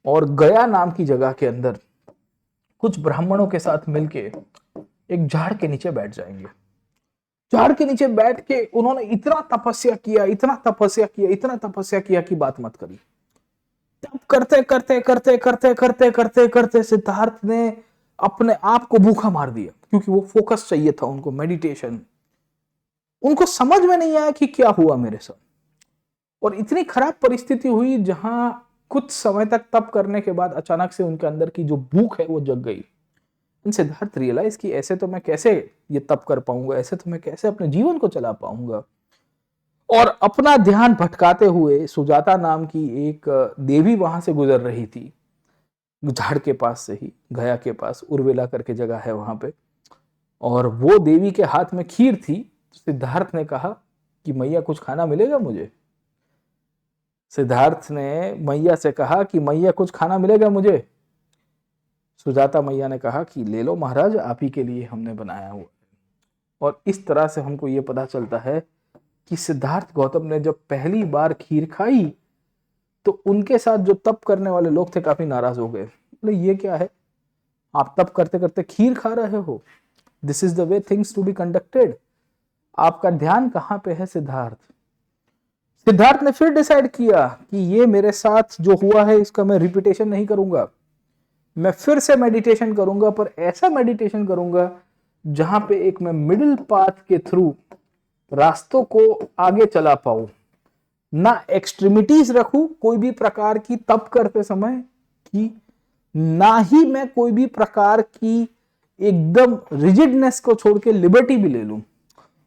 और गया नाम की जगह के अंदर कुछ ब्राह्मणों के साथ मिलके एक झाड़ के नीचे बैठ जाएंगे। झाड़ के नीचे बैठ के उन्होंने इतना तपस्या किया, इतना तपस्या किया, इतना तपस्या किया कि बात मत करिए। तब करते करते करते करते करते करते करते सिद्धार्थ ने अपने आप को भूखा मार दिया, क्योंकि वो फोकस चाहिए था उनको, मेडिटेशन। उनको समझ में नहीं आया कि क्या हुआ मेरे साथ, और इतनी खराब परिस्थिति हुई जहां कुछ समय तक तप करने के बाद अचानक से उनके अंदर की जो भूख है वो जग गई। सिद्धार्थ रियलाइज कि ऐसे तो मैं कैसे ये तप कर पाऊंगा, ऐसे तो मैं कैसे अपने जीवन को चला पाऊंगा। और अपना ध्यान भटकाते हुए सुजाता नाम की एक देवी वहां से गुजर रही थी, झाड़ के पास से ही, गया के पास उर्वेला करके जगह है वहां पे, और वो देवी के हाथ में खीर थी। सिद्धार्थ ने कहा कि मैया कुछ खाना मिलेगा मुझे। सिद्धार्थ ने मैया से कहा कि मैया कुछ खाना मिलेगा मुझे। सुजाता मैया ने कहा कि ले लो महाराज, आप ही के लिए हमने बनाया हुआ। और इस तरह से हमको ये पता चलता है कि सिद्धार्थ गौतम ने जब पहली बार खीर खाई तो उनके साथ जो तप करने वाले लोग थे काफी नाराज हो गए। बोले ये क्या है, आप तप करते करते खीर खा रहे हो, this is the way things to be conducted, आपका ध्यान कहाँ पे है सिद्धार्थ। सिद्धार्थ ने फिर डिसाइड किया कि ये मेरे साथ जो हुआ है इसका मैं रिपीटेशन नहीं करूंगा, मैं फिर से मेडिटेशन करूंगा, पर ऐसा मेडिटेशन करूंगा जहां पे एक मैं मिडिल पाथ के थ्रू रास्तों को आगे चला पाऊं, ना एक्सट्रीमिटीज रखूं कोई भी प्रकार की तप करते समय की, ना ही मैं कोई भी प्रकार की एकदम रिजिडनेस को छोड़ के लिबर्टी भी ले लूं।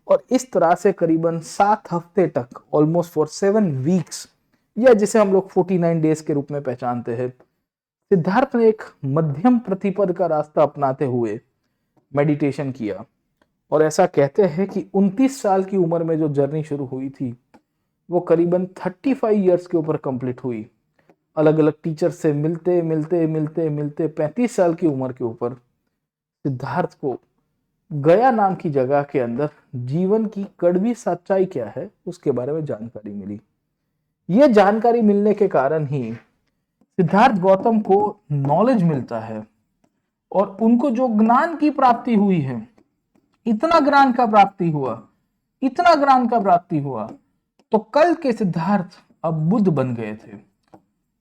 और इस तरह से करीबन 7 हफ्ते तक, ऑलमोस्ट फॉर 7 वीक्स, या जिसे हम लोग 49 डेज के रूप में पहचानते हैं, सिद्धार्थ ने एक मध्यम प्रतिपद का रास्ता अपनाते हुए मेडिटेशन किया। और ऐसा कहते हैं कि 29 साल की उम्र में जो जर्नी शुरू हुई थी वो करीबन 35 इयर्स के ऊपर कंप्लीट हुई। अलग अलग टीचर से मिलते मिलते मिलते मिलते 35 साल की उम्र के ऊपर सिद्धार्थ को गया नाम की जगह के अंदर जीवन की कड़वी सच्चाई क्या है उसके बारे में जानकारी मिली। यह जानकारी मिलने के कारण ही सिद्धार्थ गौतम को नॉलेज मिलता है और उनको जो ज्ञान की प्राप्ति हुई है, इतना ज्ञान का प्राप्ति हुआ, इतना ज्ञान का प्राप्ति हुआ, तो कल के सिद्धार्थ अब बुद्ध बन गए थे।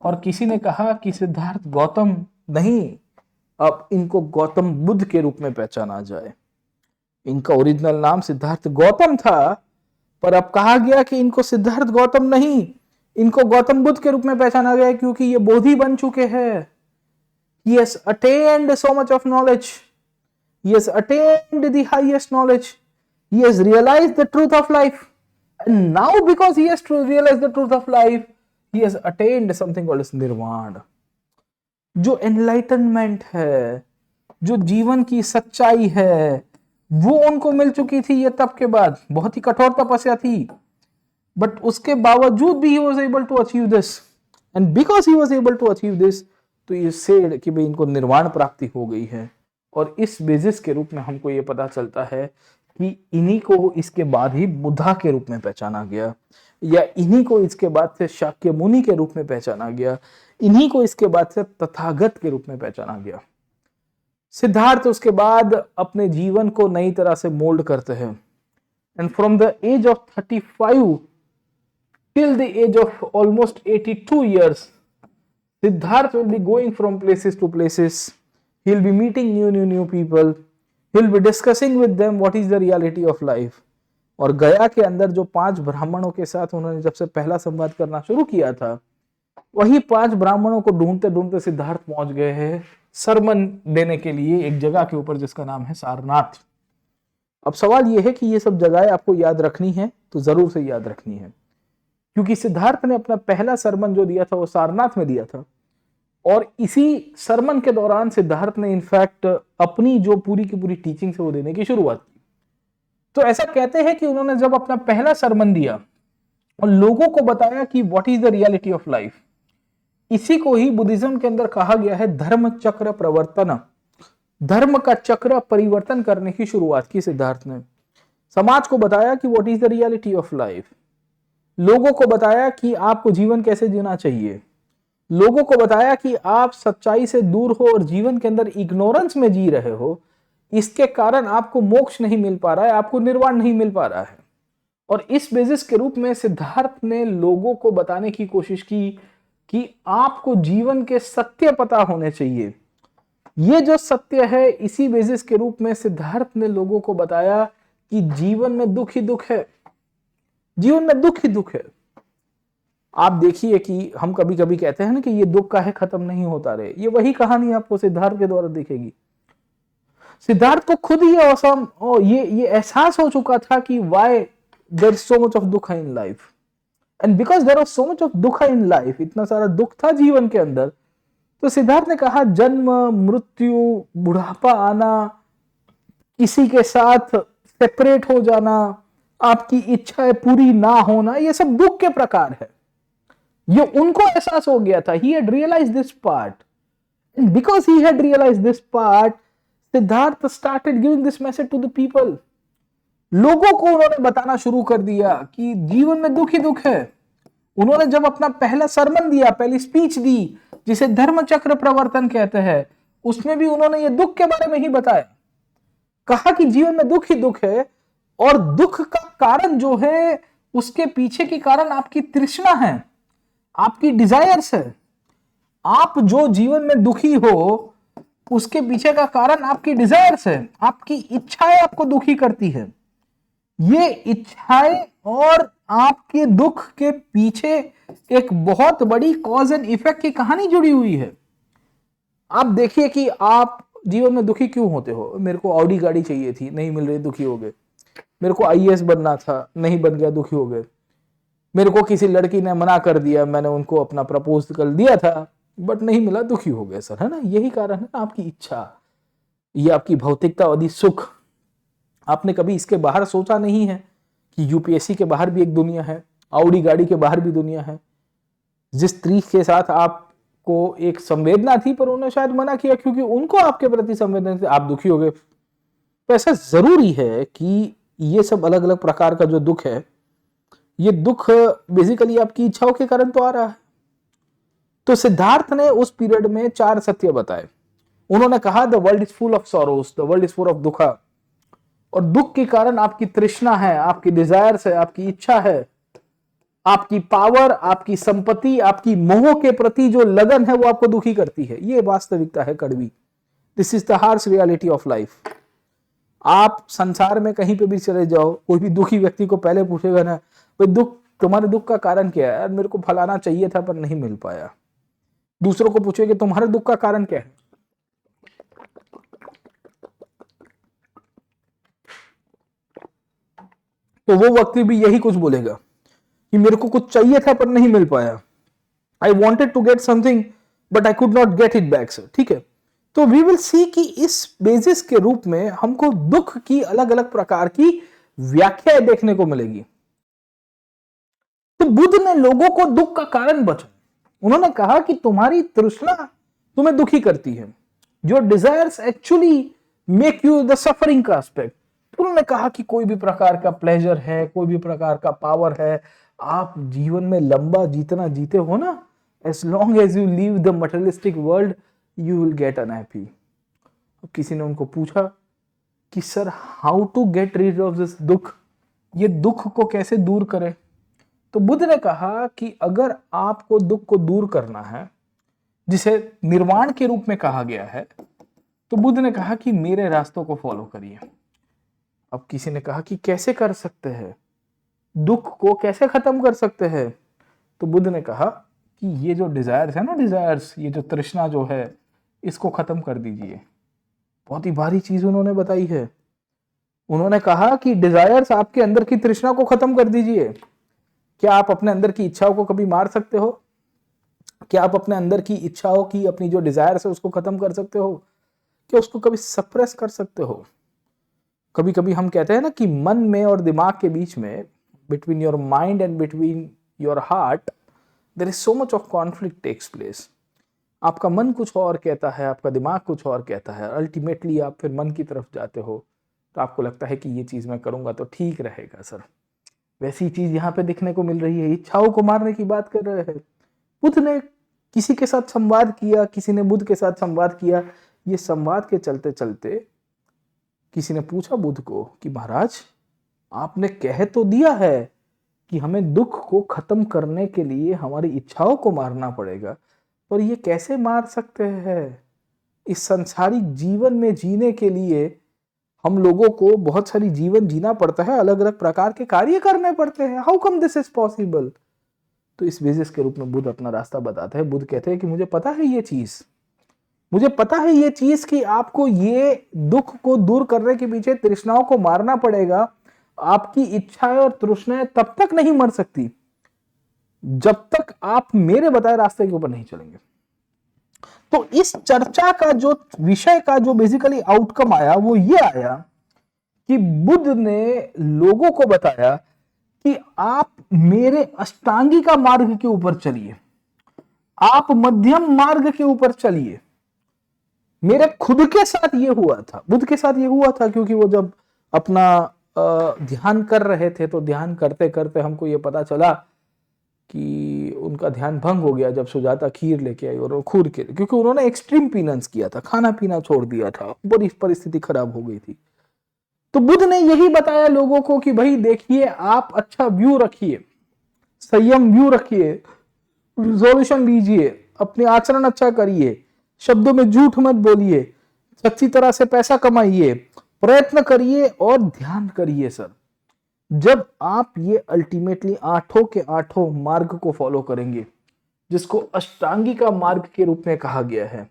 और किसी ने कहा कि सिद्धार्थ गौतम नहीं, अब इनको गौतम बुद्ध के रूप में पहचाना जाए। इनका ओरिजिनल नाम सिद्धार्थ गौतम था, पर अब कहा गया कि इनको सिद्धार्थ गौतम नहीं, इनको गौतम बुद्ध के रूप में पहचाना गया, क्योंकि ये बोधि बन चुके हैं। He has attained so much of knowledge. He has attained the highest knowledge. He has realized the truth of life. And now because he has realized the truth of life, he has attained something called as nirvana. जो enlightenment है, जो जीवन की सच्चाई है वो उनको मिल चुकी थी ये तप के बाद। बहुत ही कठोर तपस्या थी, बट उसके बावजूद भी he was able to achieve this, and because he was able to achieve this, तो ये सेड कि भाई इनको निर्वाण प्राप्ति हो गई है। और इस बेसिस के रूप में हमको ये पता चलता है कि इन्हीं को इसके बाद ही बुद्धा के रूप में पहचाना गया, या इन्हीं को इसके बाद से शाक्य मुनि के रूप में पहचाना गया, इन्हीं को इसके बाद से तथागत के रूप में पहचाना गया। सिद्धार्थ उसके बाद अपने जीवन को नई तरह से मोल्ड करते हैं, and from the age of 35 till the age of almost 82 years, Siddhartha will be going from places to places. He'll be meeting new people. He'll be discussing with them what is the reality of life. और गया के अंदर जो 5 ब्राह्मणों के साथ उन्होंने जब से पहला संवाद करना शुरू किया था, वही 5 ब्राह्मणों को ढूंढते ढूंढते सिद्धार्थ पहुंच गए हैं सरमन देने के लिए एक जगह के ऊपर जिसका नाम है सारनाथ। अब सवाल यह है कि ये सब जगहें आपको याद रखनी है तो जरूर से याद रखनी है, क्योंकि सिद्धार्थ ने अपना पहला सरमन जो दिया था वो सारनाथ में दिया था, और इसी सरमन के दौरान सिद्धार्थ ने इनफैक्ट अपनी जो पूरी की पूरी टीचिंग से वो देने की शुरुआत की। तो ऐसा कहते हैं कि उन्होंने जब अपना पहला सरमन दिया और लोगों को बताया कि what is the reality of life, इसी को ही बुद्धिज्म के अंदर कहा गया है धर्म चक्र प्रवर्तन। धर्म का चक्र परिवर्तन करने की शुरुआत की सिद्धार्थ ने। समाज को बताया कि what is the reality of life, लोगों को बताया कि आपको जीवन कैसे जीना चाहिए, लोगों को बताया कि आप सच्चाई से दूर हो और जीवन के अंदर इग्नोरेंस में जी रहे हो, इसके कारण आपको मोक्ष नहीं मिल पा रहा है, आपको निर्वाण नहीं मिल पा रहा है। और इस बेसिस के रूप में सिद्धार्थ ने लोगों को बताने की कोशिश की कि आपको जीवन के सत्य पता होने चाहिए। ये जो सत्य है, इसी बेसिस के रूप में सिद्धार्थ ने लोगों को बताया कि जीवन में दुख ही दुख है, जीवन में दुख ही दुख है। आप देखिए कि हम कभी कभी कहते हैं ना कि ये दुख काहे खत्म नहीं होता रहे, ये वही कहानी आपको सिद्धार्थ के द्वारा दिखेगी। सिद्धार्थ को खुद ही औसम ये एहसास हो चुका था कि why there is so much of dukh in life, and because there was so much of dukh in life, इतना सारा दुख था जीवन के अंदर, तो सिद्धार्थ ने कहा जन्म, मृत्यु, बुढ़ापा आना, किसी के साथ सेपरेट हो जाना, आपकी इच्छाएं पूरी ना होना, ये सब दुख के प्रकार है। ये उनको एहसास हो गया था। He had realized this part, and because he had realized this part, Siddharth started giving this message to the people. लोगों को उन्होंने बताना शुरू कर दिया कि जीवन में दुख ही दुख है। उन्होंने जब अपना पहला सरमन दिया, पहली स्पीच दी, जिसे धर्म चक्र प्रवर्तन कहते हैं, उसमें भी उन्होंने ये दुख के बारे में ही बताया। कहा कि जीवन में दुख ही दुख है, और दुख का कारण जो है, उसके पीछे की कारण आपकी तृष्णा है, आपकी डिजायर्स है। आप जो जीवन में दुखी हो, उसके पीछे का कारण आपकी डिजायर्स है, आपकी इच्छाएं आपको दुखी करती है। ये इच्छाएं और आपके दुख के पीछे एक बहुत बड़ी कॉज एंड इफेक्ट की कहानी जुड़ी हुई है। आप देखिए कि आप जीवन में दुखी क्यों होते हो। मेरे को ऑडी गाड़ी चाहिए थी, नहीं मिल रही, दुखी हो गए। मेरे को आईएएस बनना था, नहीं बन गया, दुखी हो गए। मेरे को किसी लड़की ने मना कर दिया, मैंने उनको अपना प्रपोज कर दिया था बट नहीं मिला, दुखी हो गए सर, है ना। यही कारण है ना, आपकी इच्छा, ये आपकी भौतिकतावादी सुख। आपने कभी इसके बाहर सोचा नहीं है कि यूपीएससी के बाहर भी एक दुनिया है, ऑडी गाड़ी के बाहर भी दुनिया है। जिस स्त्री के साथ आपको एक संवेदना थी, पर उन्होंने शायद मना किया क्योंकि उनको आपके प्रति संवेदना थी, आप दुखी हो गए। तो ऐसा जरूरी है कि ये सब अलग अलग प्रकार का जो दुख है, ये दुख बेसिकली आपकी इच्छाओं के कारण तो आ रहा है। तो सिद्धार्थ ने उस पीरियड में 4 सत्य बताए। उन्होंने कहा the world is full of sorrows, the world is full of दुखा, और दुख के कारण आपकी तृष्णा है, आपकी डिजायर्स है, आपकी इच्छा है, आपकी पावर, आपकी संपत्ति, आपकी मोह के प्रति जो लगन है वो आपको दुखी करती है। ये वास्तविकता है कड़वी। This is the harsh reality of life. आप संसार में कहीं पे भी चले जाओ, कोई भी दुखी व्यक्ति को पहले पूछेगा ना, भाई दुख, तुम्हारे दुख का कारण क्या है? यार मेरे को फलाना चाहिए था पर नहीं मिल पाया। दूसरों को पूछेगा तुम्हारे दुख का कारण क्या है? तो वो व्यक्ति भी यही कुछ बोलेगा कि मेरे को कुछ चाहिए था पर नहीं मिल पाया। I wanted to get something but I could not get it back sir. ठीक है, तो वी विल सी कि इस बेसिस के रूप में हमको दुख की अलग अलग प्रकार की व्याख्याएं देखने को मिलेगी। तो बुद्ध ने लोगों को दुख का कारण बचा। उन्होंने कहा कि तुम्हारी तृष्णा तुम्हें दुखी करती है, your desires actually make you the suffering का एस्पेक्ट। उन्होंने कहा कि कोई भी प्रकार का प्लेजर है, कोई भी प्रकार का पावर है, आप जीवन में लंबा जितना जीते हो ना, as long as you leave the materialistic world you will get unhappy। अब किसी ने उनको पूछा कि sir how to get rid of this दुख, ये दुख को कैसे दूर करें। तो बुद्ध ने कहा कि अगर आपको दुख को दूर करना है, जिसे निर्वाण के रूप में कहा गया है, तो बुद्ध ने कहा कि मेरे रास्तों को फॉलो करिए। अब किसी ने कहा कि कैसे कर सकते हैं, दुख को कैसे खत्म कर सकते हैं। तो बुद्ध ने कहा कि ये जो डिजायर्स है ना, डिजायर्स, ये जो तृष्णा जो है, इसको खत्म कर दीजिए। बहुत ही भारी चीज उन्होंने बताई है। उन्होंने कहा कि डिजायर्स, आपके अंदर की तृष्णा को खत्म कर दीजिए। क्या आप अपने अंदर की इच्छाओं को कभी मार सकते हो? क्या आप अपने अंदर की इच्छाओं की, अपनी जो डिजायर्स है उसको खत्म कर सकते हो? क्या उसको कभी सप्रेस कर सकते हो? कभी कभी हम कहते हैं ना कि मन में और दिमाग के बीच में, between your mind and between your heart there is so much of conflict takes place. आपका मन कुछ और कहता है, आपका दिमाग कुछ और कहता है, अल्टीमेटली आप फिर मन की तरफ जाते हो। तो आपको लगता है कि ये चीज मैं करूंगा तो ठीक रहेगा सर। वैसी चीज यहाँ पे दिखने को मिल रही है। इच्छाओं को मारने की बात कर रहे हैं। बुद्ध ने किसी के साथ संवाद किया, किसी ने बुद्ध के साथ संवाद किया। ये संवाद के चलते चलते किसी ने पूछा बुद्ध को कि महाराज, आपने कह तो दिया है कि हमें दुख को खत्म करने के लिए हमारी इच्छाओं को मारना पड़ेगा, पर ये कैसे मार सकते हैं? इस संसारिक जीवन में जीने के लिए हम लोगों को बहुत सारी जीवन जीना पड़ता है, अलग अलग प्रकार के कार्य करने पड़ते हैं। How come this is possible? तो इस बेसिस के रूप में बुद्ध अपना रास्ता बताते हैं। बुद्ध कहते हैं कि मुझे पता है ये चीज, मुझे पता है ये चीज कि आपको ये दुख को दूर करने के पीछे तृष्णाओं को मारना पड़ेगा। आपकी इच्छाएं और तृष्णाएं तब तक नहीं मर सकती जब तक आप मेरे बताए रास्ते के ऊपर नहीं चलेंगे। तो इस चर्चा का जो विषय का जो बेसिकली आउटकम आया वो ये आया कि बुद्ध ने लोगों को बताया कि आप मेरे अष्टांगिका मार्ग के ऊपर चलिए, आप मध्यम मार्ग के ऊपर चलिए। मेरे खुद के साथ ये हुआ था, बुद्ध के साथ ये हुआ था, क्योंकि वो जब अपना ध्यान कर रहे थे तो ध्यान करते करते हमको ये पता चला कि उनका ध्यान भंग हो गया जब सुजाता खीर लेके आई, और खूर के, क्योंकि उन्होंने एक्सट्रीम पीनेंस किया था, खाना पीना छोड़ दिया था, बड़ी परिस्थिति खराब हो गई थी। तो बुद्ध ने यही बताया लोगों को कि भाई देखिए, आप अच्छा व्यू रखिए, संयम व्यू रखिए, रिजोल्यूशन लीजिए, अपने आचरण अच्छा करिए, शब्दों में झूठ मत बोलिए, अच्छी तरह से पैसा कमाइए, प्रयत्न करिए और ध्यान करिए। सर, जब आप ये अल्टीमेटली आठों के आठों मार्ग को फॉलो करेंगे, जिसको अष्टांगिका मार्ग के रूप में कहा गया है,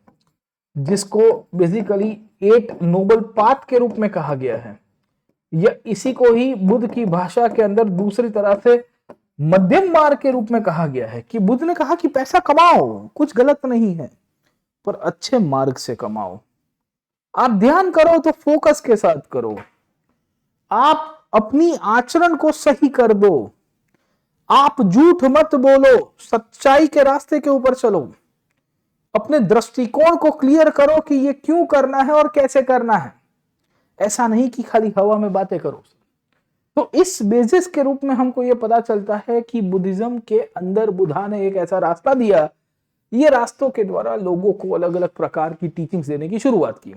जिसको बेसिकली 8 नोबल पाथ के रूप में कहा गया है, या इसी को ही बुद्ध की भाषा के अंदर दूसरी तरह से मध्यम मार्ग के रूप में कहा गया है, कि बुद्ध ने कहा कि पैसा कमाओ, कुछ गलत नहीं है, पर अच्छे मार्ग से कमाओ। आप ध्यान करो तो फोकस के साथ करो, आप अपनी आचरण को सही कर दो, आप झूठ मत बोलो, सच्चाई के रास्ते के ऊपर चलो, अपने दृष्टिकोण को क्लियर करो कि ये क्यों करना है और कैसे करना है। ऐसा नहीं कि खाली हवा में बातें करो। तो इस बेसिस के रूप में हमको ये पता चलता है कि बुद्धिज्म के अंदर बुद्धा ने एक ऐसा रास्ता दिया, ये रास्तों के द्वारा लोगों को अलग अलग प्रकार की टीचिंग्स देने की शुरुआत की।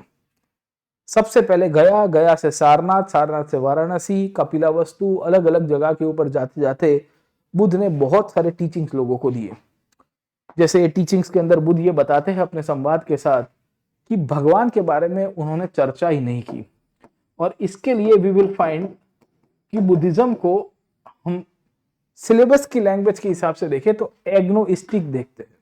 सबसे पहले गया, गया से सारनाथ, सारनाथ से वाराणसी, कपिलावस्तु, अलग अलग जगह के ऊपर जाते जाते बुद्ध ने बहुत सारे टीचिंग्स लोगों को दिए। जैसे ये टीचिंग्स के अंदर बुद्ध ये बताते हैं अपने संवाद के साथ कि भगवान के बारे में उन्होंने चर्चा ही नहीं की, और इसके लिए वी विल फाइंड कि बुद्धिज्म को हम सिलेबस की लैंग्वेज के हिसाब से देखें तो एग्नोस्टिक देखते हैं।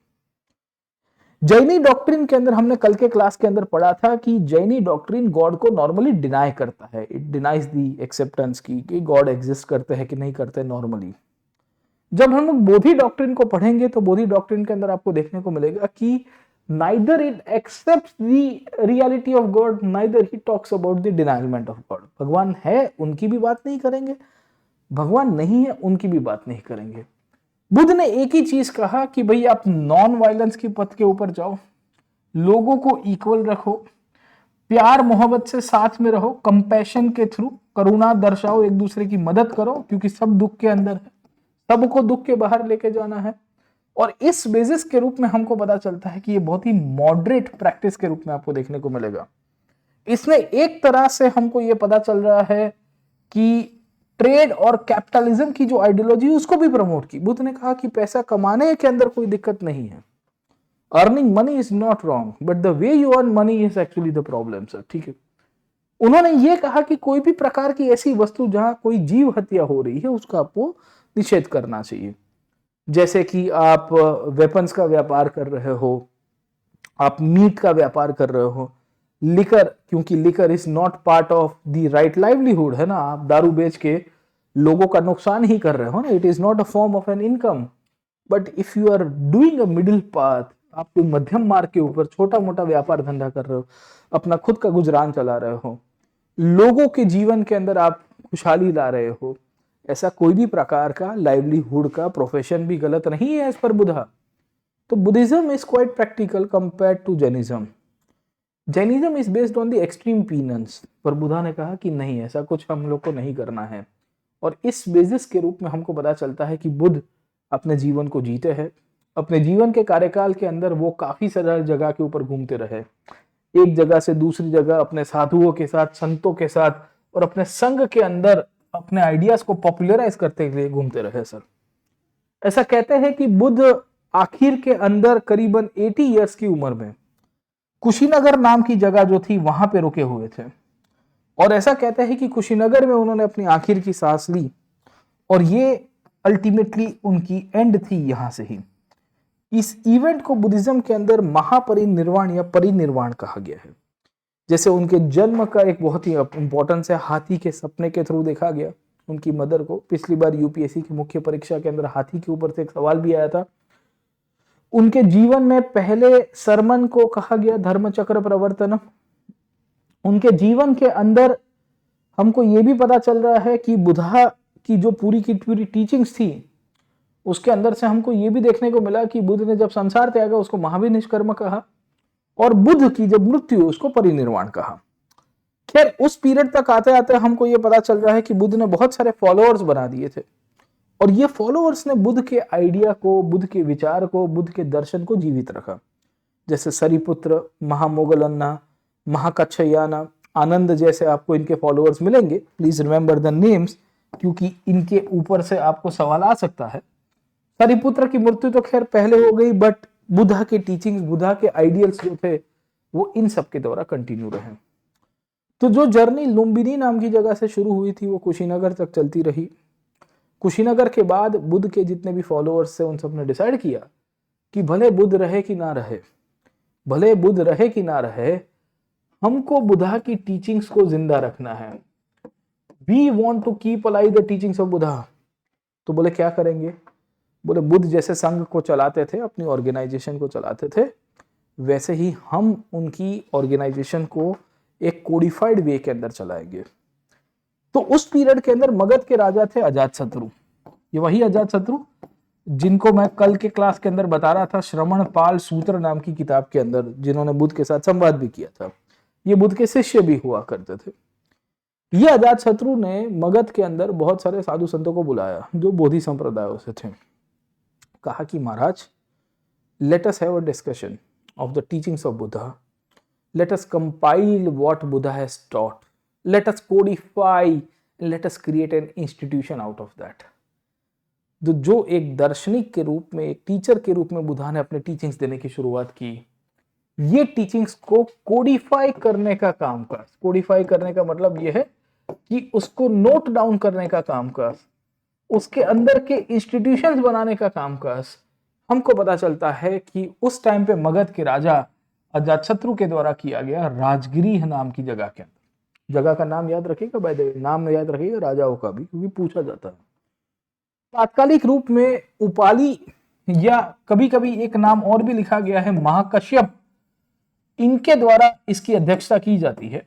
जैनी डॉक्ट्रिन के अंदर हमने कल के क्लास के अंदर पढ़ा था कि जैनी डॉक्ट्रिन गॉड को नॉर्मली डिनाई करता है, इट डिनाइज दी एक्सेप्टेंस की, कि गॉड एग्जिस्ट करते हैं कि नहीं करते नॉर्मली। जब हम लोग बोधि डॉक्ट्रिन को पढ़ेंगे तो बोधि डॉक्ट्रिन के अंदर आपको देखने को मिलेगा कि neither it accepts the reality of God, neither he talks about the denialment of God. भगवान है उनकी भी बात नहीं करेंगे, भगवान नहीं है उनकी भी बात नहीं करेंगे। बुद्ध ने एक ही चीज कहा कि भाई आप नॉन वायलेंस की पथ के ऊपर जाओ, लोगों को इक्वल रखो, प्यार मोहब्बत से साथ में रहो, कंपैशन के थ्रू करुणा दर्शाओ, एक दूसरे की मदद करो, क्योंकि सब दुख के अंदर है, सबको दुख के बाहर लेके जाना है। और इस बेसिस के रूप में हमको पता चलता है कि ये बहुत ही मॉडरेट प्रैक्टिस के रूप में आपको देखने को मिलेगा। इसमें एक तरह से हमको ये पता चल रहा है कि ट्रेड और कैपिटलिज्म की जो आइडियोलॉजी उसको भी प्रमोट की। बुद्ध ने कहा कि पैसा कमाने के अंदर कोई दिक्कत नहीं है, earning money is not wrong, but the way you earn money is actually the problem sir. ठीक है, उन्होंने ये कहा कि कोई भी प्रकार की ऐसी वस्तु जहां कोई जीव हत्या हो रही है उसका आपको निषेध करना चाहिए। जैसे कि आप वेपन्स का व्यापार कर रहे हो, आप मीट का व्यापार कर रहे हो, लिकर, क्योंकि liquor is not part of the right livelihood, है ना, आप दारू बेच के लोगों का नुकसान ही कर रहे हो ना, it is not a form of an income. But if you are doing a middle path, आप कोई मध्यम मार्ग के ऊपर छोटा मोटा व्यापार धंधा कर रहे हो, अपना खुद का गुजरान चला रहे हो, लोगों के जीवन के अंदर आप खुशहाली ला रहे हो, ऐसा कोई भी प्रकार का लाइवलीहुड का प्रोफेशन भी गलत नहीं है एज पर बुद्धा। तो Buddhism is quite practical compared to Jainism. Jainism is based on the extreme penance, पर बुद्धा ने कहा कि नहीं, ऐसा कुछ हम लोग को नहीं करना है। और इस बेसिस के रूप में हमको पता चलता है कि बुद्ध अपने जीवन को जीते हैं। अपने जीवन के कार्यकाल के अंदर वो काफी सारी जगह के ऊपर घूमते रहे, एक जगह से दूसरी जगह अपने साधुओं के साथ, संतों के साथ, और अपने संघ के अंदर अपने आइडियाज को पॉपुलराइज करते हुए घूमते रहे सर। ऐसा कहते हैं कि बुद्ध आखिर के अंदर करीबन 80 इयर्स की उम्र में कुशीनगर नाम की जगह जो थी वहां पे रुके हुए थे। और ऐसा कहते हैं कि कुशीनगर में उन्होंने अपनी आखिर की सांस ली, और ये अल्टीमेटली उनकी एंड थी यहां से ही। इस इवेंट को बुद्धिज्म के अंदर महापरिनिर्वाण या परिनिर्वाण कहा गया है। जैसे उनके जन्म का एक बहुत ही इंपॉर्टेंस है, हाथी के सपने के थ्रू देखा गया उनकी मदर को। पिछली बार यूपीएससी की मुख्य परीक्षा के अंदर हाथी के ऊपर से एक सवाल भी आया था। उनके जीवन में पहले सरमन को कहा गया धर्मचक्र प्रवर्तन। उनके जीवन के अंदर हमको ये भी पता चल रहा है कि बुद्धा की जो पूरी की पूरी टीचिंग्स थी उसके अंदर से हमको ये भी देखने को मिला कि बुद्ध ने जब संसार त्यागा उसको महाविनिष्कर्म कहा, और बुद्ध की जब मृत्यु उसको परिनिर्वाण कहा। खैर उस पीरियड तक आते आते हमको ये पता चल रहा है कि बुद्ध ने बहुत सारे फॉलोअर्स बना दिए थे, और ये फॉलोअर्स ने बुद्ध के आइडिया को, बुद्ध के विचार को, बुद्ध के दर्शन को जीवित रखा। जैसे सरिपुत्र, महामोगलन्ना, महाकच्छयाना, आनंद जैसे आपको इनके फॉलोअर्स मिलेंगे। प्लीज रिमेंबर द नेम्स, क्योंकि इनके ऊपर से आपको सवाल आ सकता है। सरिपुत्र की मृत्यु तो खैर पहले हो गई, बट बुद्धा के टीचिंग्स, बुद्धा के आइडियल्स जो थे वो इन सब के द्वारा कंटिन्यू रहे। तो जो जर्नी लुम्बिनी नाम की जगह से शुरू हुई थी वो कुशीनगर तक चलती रही। कुशीनगर के बाद बुद्ध के जितने भी फॉलोअर्स थे उन सब ने डिसाइड किया कि भले बुद्ध रहे कि ना रहे, भले बुद्ध रहे कि ना रहे, हमको बुद्धा की टीचिंग्स को जिंदा रखना है। We want to keep alive the teachings of Buddha. तो बोले क्या करेंगे? बोले बुद्ध जैसे संघ को चलाते थे, अपनी ऑर्गेनाइजेशन को चलाते थे, वैसे ही हम उनकी ऑर्गेनाइजेशन को एक कोडिफाइड वे के अंदर चलाएंगे। तो उस पीरियड के अंदर मगध के राजा थे अजातशत्रु। ये वही अजातशत्रु जिनको मैं कल के क्लास के अंदर बता रहा था, श्रवण पाल सूत्र नाम की किताब के अंदर, जिन्होंने बुद्ध के साथ संवाद भी किया था। ये बुद्ध के शिष्य भी हुआ करते थे। ये अजातशत्रु ने मगध के अंदर बहुत सारे साधु संतों को बुलाया जो बोधि संप्रदायों से थे। कहा कि महाराज, let us have a discussion of the teachings of Buddha, let us compile what Buddha has taught, let us codify, let us create an institution out of that. जो एक दार्शनिक के रूप में, एक टीचर के रूप में बुद्धा ने अपने टीचिंग्स देने की शुरुआत की, ये टीचिंग्स को कोडिफाई करने का कामकाज, कोडिफाई करने का मतलब यह है कि उसको नोट डाउन करने का कामकाज, उसके अंदर के इंस्टीट्यूशंस बनाने का कामकाज, हमको पता चलता है कि उस टाइम पे मगध के राजा अजातशत्रु के द्वारा किया गया राजगृह नाम की जगह के अंदर। जगह का नाम याद रखिएगा, बाय द वे नाम याद रखिएगा राजाओं का भी, क्योंकि पूछा जाता है। तात्कालिक रूप में उपाली या कभी कभी एक नाम और भी लिखा गया है महाकश्यप, इनके द्वारा इसकी अध्यक्षता की जाती है।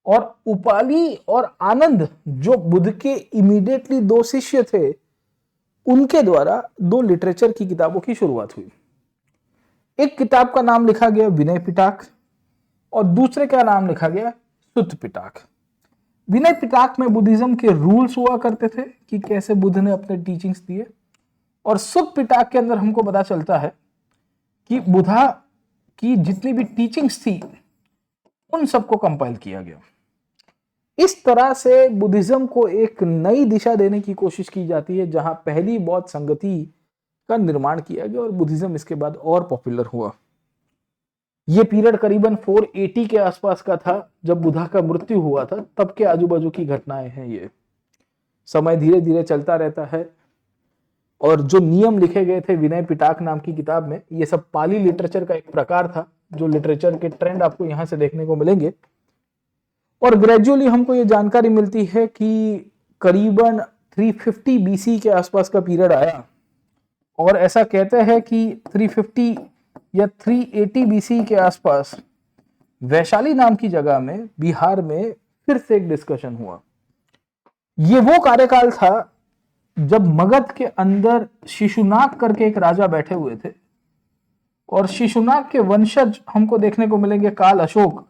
और उपाली और आनंद जो बुद्ध के इमीडिएटली दो शिष्य थे, उनके द्वारा दो लिटरेचर की किताबों की शुरुआत हुई। एक किताब का नाम लिखा गया विनय पिटक और दूसरे का नाम लिखा गया सुत्त पिटक। विनय पिटक में बुद्धिज्म के रूल्स हुआ करते थे कि कैसे बुद्ध ने अपने टीचिंग्स दिए, और सुत्त पिटक के अंदर हमको पता चलता है कि बुद्धा की जितनी भी टीचिंग्स थी उन सबको कंपाइल किया गया। इस तरह से बुद्धिज्म को एक नई दिशा देने की कोशिश की जाती है, जहां पहली बौद्ध संगति का निर्माण किया गया और बुद्धिज्म इसके बाद और पॉपुलर हुआ। यह पीरियड करीबन 480 के आसपास का था, जब बुद्धा का मृत्यु हुआ था, तब के आजू बाजू की घटनाएं हैं। ये समय धीरे धीरे चलता रहता है, और जो नियम लिखे गए थे विनय पिटक नाम की किताब में, ये सब पाली लिटरेचर का एक प्रकार था। जो लिटरेचर के ट्रेंड आपको यहां से देखने को मिलेंगे, और ग्रेजुअली हमको ये जानकारी मिलती है कि करीबन 350 बीसी के आसपास का पीरियड आया, और ऐसा कहते हैं कि 350 या 380 बीसी के आसपास वैशाली नाम की जगह में बिहार में फिर से एक डिस्कशन हुआ। ये वो कार्यकाल था जब मगध के अंदर शिशुनाग करके एक राजा बैठे हुए थे, और शिशुनाग के वंशज हमको देखने को मिलेंगे काल अशोक।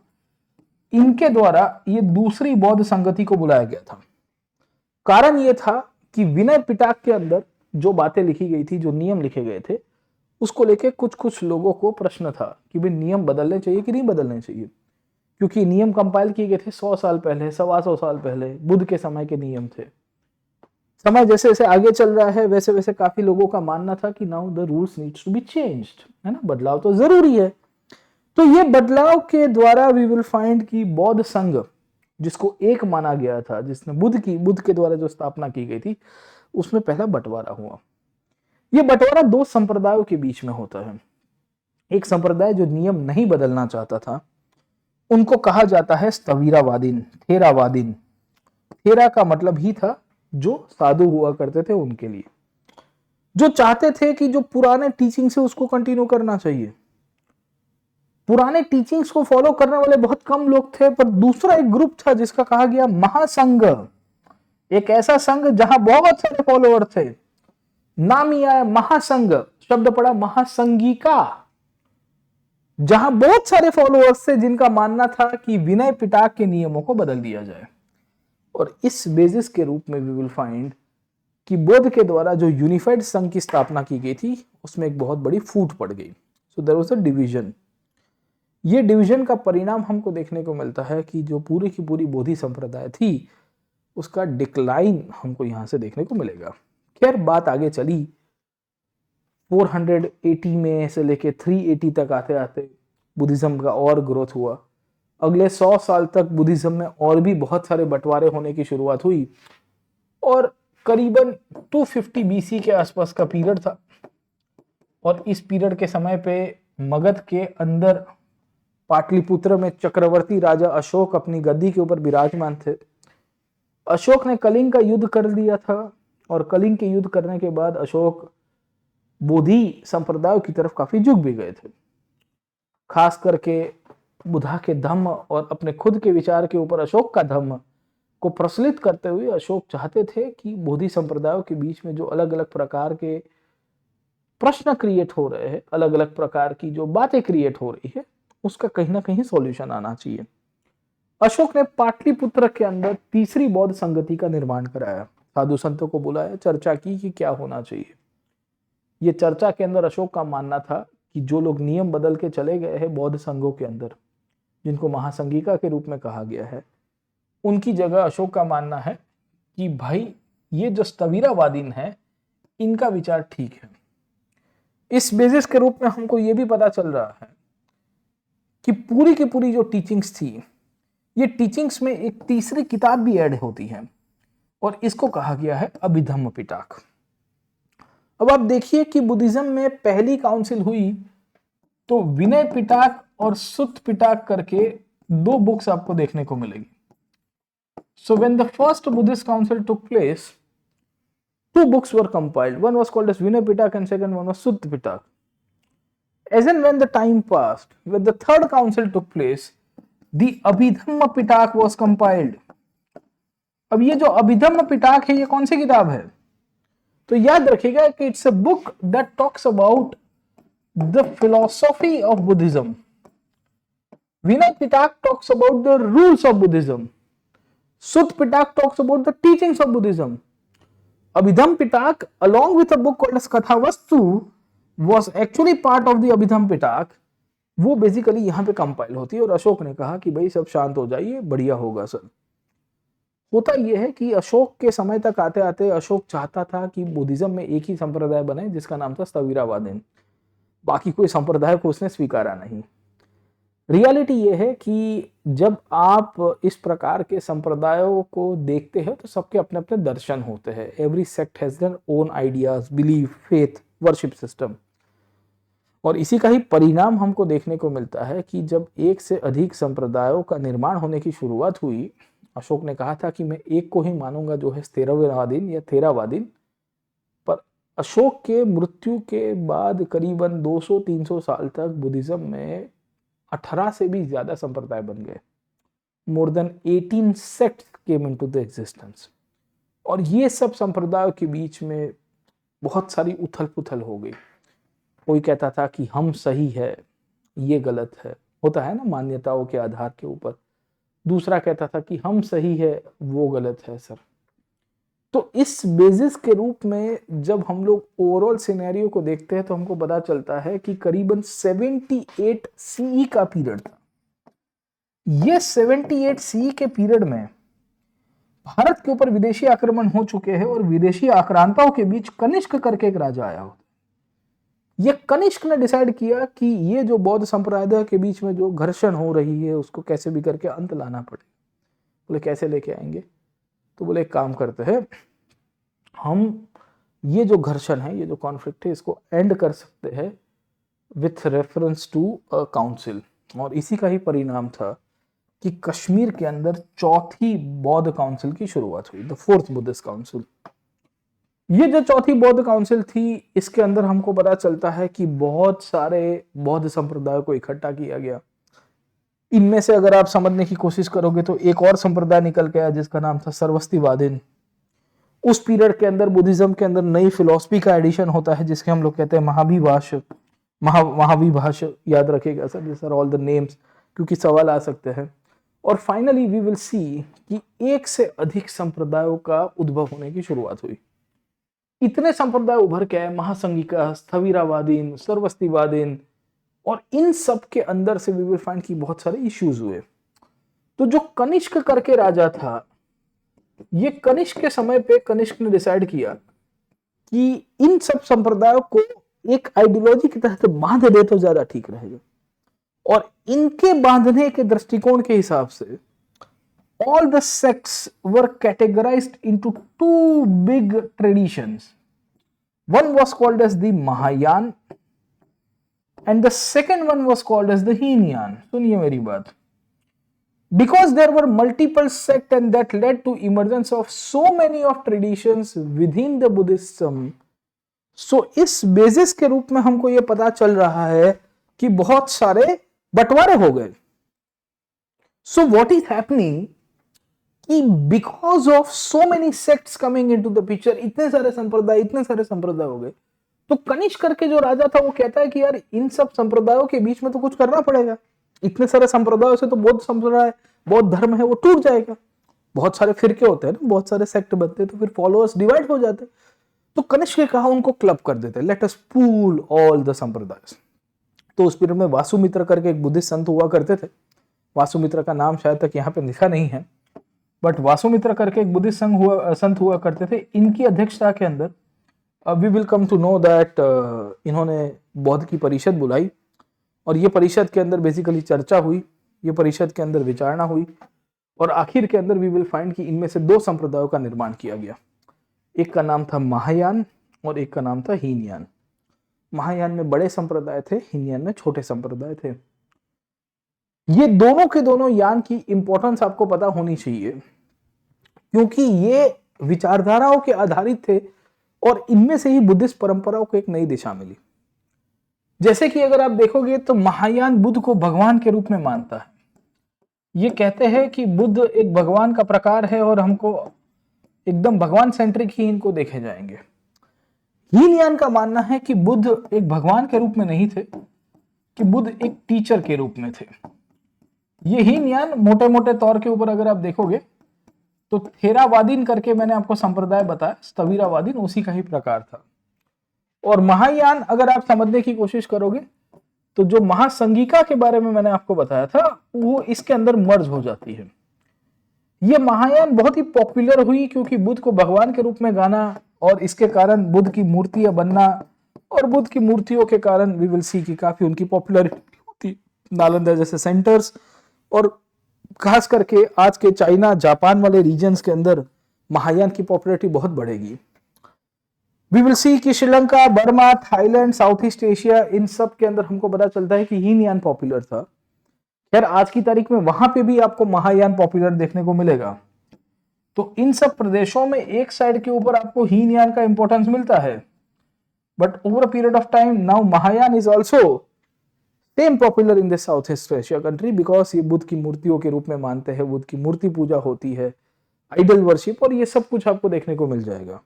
इनके द्वारा ये दूसरी बौद्ध संगति को बुलाया गया था। कारण ये था कि विनय पिटक के अंदर जो बातें लिखी गई थी, जो नियम लिखे गए थे, उसको लेके कुछ लोगों को प्रश्न था कि भाई नियम बदलने चाहिए कि नहीं बदलने चाहिए, क्योंकि नियम कंपाइल किए गए थे 100 साल पहले, 125 साल पहले, बुद्ध के समय के नियम थे। समय जैसे जैसे आगे चल रहा है, वैसे वैसे काफी लोगों का मानना था कि now the rules needs to be changed, है ना, बदलाव तो जरूरी है। तो ये बदलाव के द्वारा वी विल फाइंड कि बौद्ध संघ, जिसको एक माना गया था, जिसने बुद्ध के द्वारा जो स्थापना की गई थी, उसमें पहला बंटवारा हुआ। ये बंटवारा दो संप्रदायों के बीच में होता है। एक संप्रदाय जो नियम नहीं बदलना चाहता था, उनको कहा जाता है स्थविरावादीन, थेरावादीन। थेरा का मतलब ही था जो साधु हुआ करते थे उनके लिए, जो चाहते थे कि जो पुराने टीचिंग से उसको कंटिन्यू करना चाहिए। पुराने टीचिंग्स को फॉलो करने वाले बहुत कम लोग थे, पर दूसरा एक ग्रुप था जिसका कहा गया महासंघ। एक ऐसा संघ जहां बहुत सारे फॉलोअर थे, नाम ही आया महासंघ, शब्द पड़ा महासंघिका, जहां बहुत सारे फॉलोअर्स थे जिनका मानना था कि विनय पिटक के नियमों को बदल दिया जाए। और इस बेसिस के रूप में वी विल फाइंड कि बुद्ध के द्वारा जो यूनिफाइड संघ की स्थापना की गई थी, उसमें एक बहुत बड़ी फूट पड़ गई। So there was a division. ये डिवीजन का परिणाम हमको देखने को मिलता है कि जो पूरी की पूरी बोधि संप्रदाय थी, उसका डिक्लाइन हमको यहां से देखने को मिलेगा। खैर, बात आगे चली, 480 में से लेके 380 तक आते आते बुद्धिज्म का और ग्रोथ हुआ। अगले 100 साल तक बुद्धिज्म में और भी बहुत सारे बंटवारे होने की शुरुआत हुई, और करीबन 250 बीसी के आसपास का पीरियड था। और इस पीरियड के समय पे मगध के अंदर पाटलिपुत्र में चक्रवर्ती राजा अशोक अपनी गद्दी के ऊपर विराजमान थे। अशोक ने कलिंग का युद्ध कर लिया था, और कलिंग के युद्ध करने के बाद अशोक बोधि संप्रदायों की तरफ काफी झुक भी गए थे। खास करके बुद्धा के धम्म और अपने खुद के विचार के ऊपर अशोक का धम्म को प्रचलित करते हुए अशोक चाहते थे कि बोधि संप्रदायों के बीच में जो अलग अलग प्रकार के प्रश्न क्रिएट हो रहे हैं, अलग अलग प्रकार की जो बातें क्रिएट हो रही है, उसका कहीं ना कहीं सॉल्यूशन आना चाहिए। अशोक ने पाटलिपुत्र के अंदर तीसरी बौद्ध संगति का निर्माण कराया, साधु संतों को बुलाया, चर्चा की कि क्या होना चाहिए। ये चर्चा के अंदर अशोक का मानना था कि जो लोग नियम बदल के चले गए हैं बौद्ध संघों के अंदर, जिनको महासंघिका के रूप में कहा गया है, उनकी जगह अशोक का मानना है कि भाई ये जो स्थविरावादीन है, इनका विचार ठीक है। इस बेसिस के रूप में हमको ये भी पता चल रहा है कि पूरी की पूरी जो टीचिंग्स थी, ये टीचिंग्स में एक तीसरी किताब भी ऐड होती है, और इसको कहा गया है अभिधम्म पिटक। अब आप देखिए कि बुद्धिज्म में पहली काउंसिल हुई तो विनय पिटक और सुत्त पिटक करके दो बुक्स आपको देखने को मिलेगी। So when the first Buddhist council took place, two books were compiled. One was called as Vinay Pitaka and second one was Sutta Pitaka. As and when the time passed, when the third council took place, the Abhidhamma Pitaka was compiled. अब ये जो अभिधम्म पिटाक है ये कौन सी किताब है? तो याद रखिएगा कि it's a book that talks about the philosophy of Buddhism. Vinaya Pitaka talks about the rules of Buddhism. Sutta Pitaka talks about the teachings of Buddhism. Abhidhamma Pitaka, along with a book called as Kathavastu, was actually part of the Abhidhamma Pitaka. वो बेसिकली यहाँ पे कंपाइल होती है और अशोक ने कहा कि भाई सब शांत हो जाइए, बढ़िया होगा सर. होता यह है कि अशोक के समय तक आते आते अशोक चाहता था कि बुद्धिज्म में एक ही संप्रदाय बने जिसका नाम था स्थविरावादीन. बाकी कोई संप्रदाय को उसने स्वीकारा नहीं. रियलिटी ये है कि जब आप इस प्रकार के संप्रदायों को देखते हैं तो सबके अपने अपने दर्शन होते हैं. Every sect has their own ideas, belief, faith, worship system. और इसी का ही परिणाम हमको देखने को मिलता है कि जब एक से अधिक संप्रदायों का निर्माण होने की शुरुआत हुई, अशोक ने कहा था कि मैं एक को ही मानूंगा जो है स्थविरावादीन या थेरावादीन. पर अशोक के मृत्यु के बाद करीबन 200-300 साल तक बुद्धिज्म में 18 से भी ज्यादा संप्रदाय बन गए. More than 18 sects came into the existence. और ये सब संप्रदायों के बीच में बहुत सारी उथल पुथल हो गई. कोई कहता था कि हम सही है, ये गलत है, होता है ना मान्यताओं के आधार के ऊपर. दूसरा कहता था कि हम सही है, वो गलत है सर. तो इस बेसिस के रूप में जब हम लोग ओवरऑल सिनेरियो को देखते हैं तो हमको पता चलता है कि करीबन 78 सीई का पीरियड था. ये 78 सीई के पीरियड में भारत के ऊपर विदेशी आक्रमण हो चुके हैं और विदेशी आक्रांताओं के बीच कनिष्क करके एक राजा आया होता. ये कनिष्क ने डिसाइड किया कि ये जो बौद्ध संप्रदाय के बीच में जो घर्षण हो रही है उसको कैसे भी करके अंत लाना पड़ेगा. बोले कैसे लेके आएंगे? तो बोले एक काम करते हैं, हम ये जो घर्षण है, ये जो कॉन्फ्लिक्ट है, इसको एंड कर सकते हैं with reference to a council. और इसी का ही परिणाम था कि कश्मीर के अंदर चौथी बौद्ध काउंसिल की शुरुआत हुई, द फोर्थ बुद्धिस्ट काउंसिल. ये जो चौथी बौद्ध काउंसिल थी, इसके अंदर हमको पता चलता है कि बहुत सारे बौद्ध संप्रदायों को इकट्ठा किया गया. इनमें से अगर आप समझने की कोशिश करोगे तो एक और संप्रदाय निकल के आया जिसका नाम था सर्वस्तिवादीन. उस पीरियड के अंदर बुद्धिज्म के अंदर नई फिलॉसफी का एडिशन होता है जिसके हम लोग कहते हैं महाविभाष. याद रखिएगा sir, this are all the names, क्योंकि सवाल आ सकते हैं. और फाइनली वी विल सी कि एक से अधिक संप्रदायों का उद्भव होने की शुरुआत हुई. इतने संप्रदाय उभर के आए, महासंघिका, स्थविरावादीन, सर्वस्तिवादीन, और इन सब के अंदर से वी विल फाइंड कि बहुत सारे इश्यूज हुए. तो जो कनिष्क करके राजा था, ये कनिष्क के समय पे कनिष्क ने डिसाइड किया कि इन सब संप्रदायों को एक आइडियोलॉजी की तहत बांध दे तो ज्यादा ठीक रहेगा. और इनके बांधने के दृष्टिकोण के हिसाब से all the sects were categorized into two big traditions. One was called as the Mahayana and the second one was called as the Hinayan. सुनिए मेरी बात. Because there were multiple sects and that led to emergence of so many of traditions within the Buddhism. So इस बेसिस के रूप में हमको ये पता चल रहा है कि बहुत सारे बंटवारे हो गए. So what is happening कि because of so many sects coming into the picture, इतने सारे संप्रदाय हो गए, तो कनिष्क करके जो राजा था वो कहता है कि यार इन सब संप्रदायों के बीच में तो कुछ करना पड़ेगा. इतने सारे संप्रदायों से तो बौद्ध संप्रदाय, बौद्ध धर्म है वो टूट जाएगा. बहुत सारे फिरके होते हैं ना, बहुत सारे सेक्ट बनते हैं तो फिर फॉलोअर्स डिवाइड हो जाते. तो कनिष्क ने कहा उनको क्लब कर देते, let us pool all the संप्रदाय. तो उस पीरियड में वासुमित्र करके एक बुद्धिस्ट संत हुआ करते थे. वासुमित्र का नाम शायद तक यहाँ पे लिखा नहीं है, बट वासुमित्र करके एक बुद्धिस्ट संत हुआ करते थे. इनकी अध्यक्षता के अंदर we will come to know that इन्होंने बौद्ध की परिषद बुलाई और ये परिषद के अंदर बेसिकली चर्चा हुई, ये परिषद के अंदर विचारणा हुई और आखिर के अंदर वी विल फाइंड कि इनमें से दो संप्रदायों का निर्माण किया गया. एक का नाम था महायान और एक का नाम था हीनयान. महायान में बड़े संप्रदाय थे, हीनयान में छोटे संप्रदाय थे. ये दोनों के दोनों यान की इंपॉर्टेंस आपको पता होनी चाहिए क्योंकि ये विचारधाराओं के आधारित थे और इनमें से ही बुद्धिस्ट परंपराओं को एक नई दिशा मिली। जैसे कि अगर आप देखोगे तो महायान बुद्ध को भगवान के रूप में मानता है। ये कहते हैं कि बुद्ध एक भगवान का प्रकार है और हमको एकदम भगवान सेंट्रिक ही इनको देखे जाएंगे। हीनयान का मानना है कि बुद्ध एक भगवान के रूप में नहीं थे, कि बुद्ध एक टीचर के रूप में थे। ये हीनयान मोटे मोटे तौर के ऊपर अगर आप देखोगे तो थेरावादीन करके मैंने आपको संप्रदाय बताया, स्थविरावादीन उसी का ही प्रकार था। और महायान अगर आप समझने की कोशिश करोगे तो जो महासंगिका के बारे में मैंने आपको बताया था वो इसके अंदर मर्ज हो जाती है। ये महायान बहुत ही पॉपुलर हुई क्योंकि बुद्ध को भगवान के रूप में गाना और इसके कारण बुद्ध की मूर्तियां बनना, और बुद्ध की मूर्तियों के कारण वी विल सी कि काफी उनकी पॉपुलरिटी होती नालंदा जैसे सेंटर्स, और खास करके आज के चाइना जापान वाले रीजन्स के अंदर महायान की पॉपुलरिटी बहुत बढ़ेगी। वी विल सी कि Sri Lanka, Burma, Thailand, South East Asia, इन सब के अंदर हमको पता चलता है कि हीनयान पॉपुलर था। खैर आज की तारीख में वहां पे भी आपको महायान पॉपुलर देखने को मिलेगा। तो इन सब प्रदेशों में एक साइड के ऊपर आपको हीनयान का इंपॉर्टेंस मिलता है, but over a period of time now Mahayana is also same popular in the south East Asia country, because ये बुद्ध की मूर्तियों के रूप में मानते हैं, बुद्ध की मूर्ति पूजा होती है, आइडल वर्शिप, और ये सब कुछ आपको देखने को मिल जाएगा।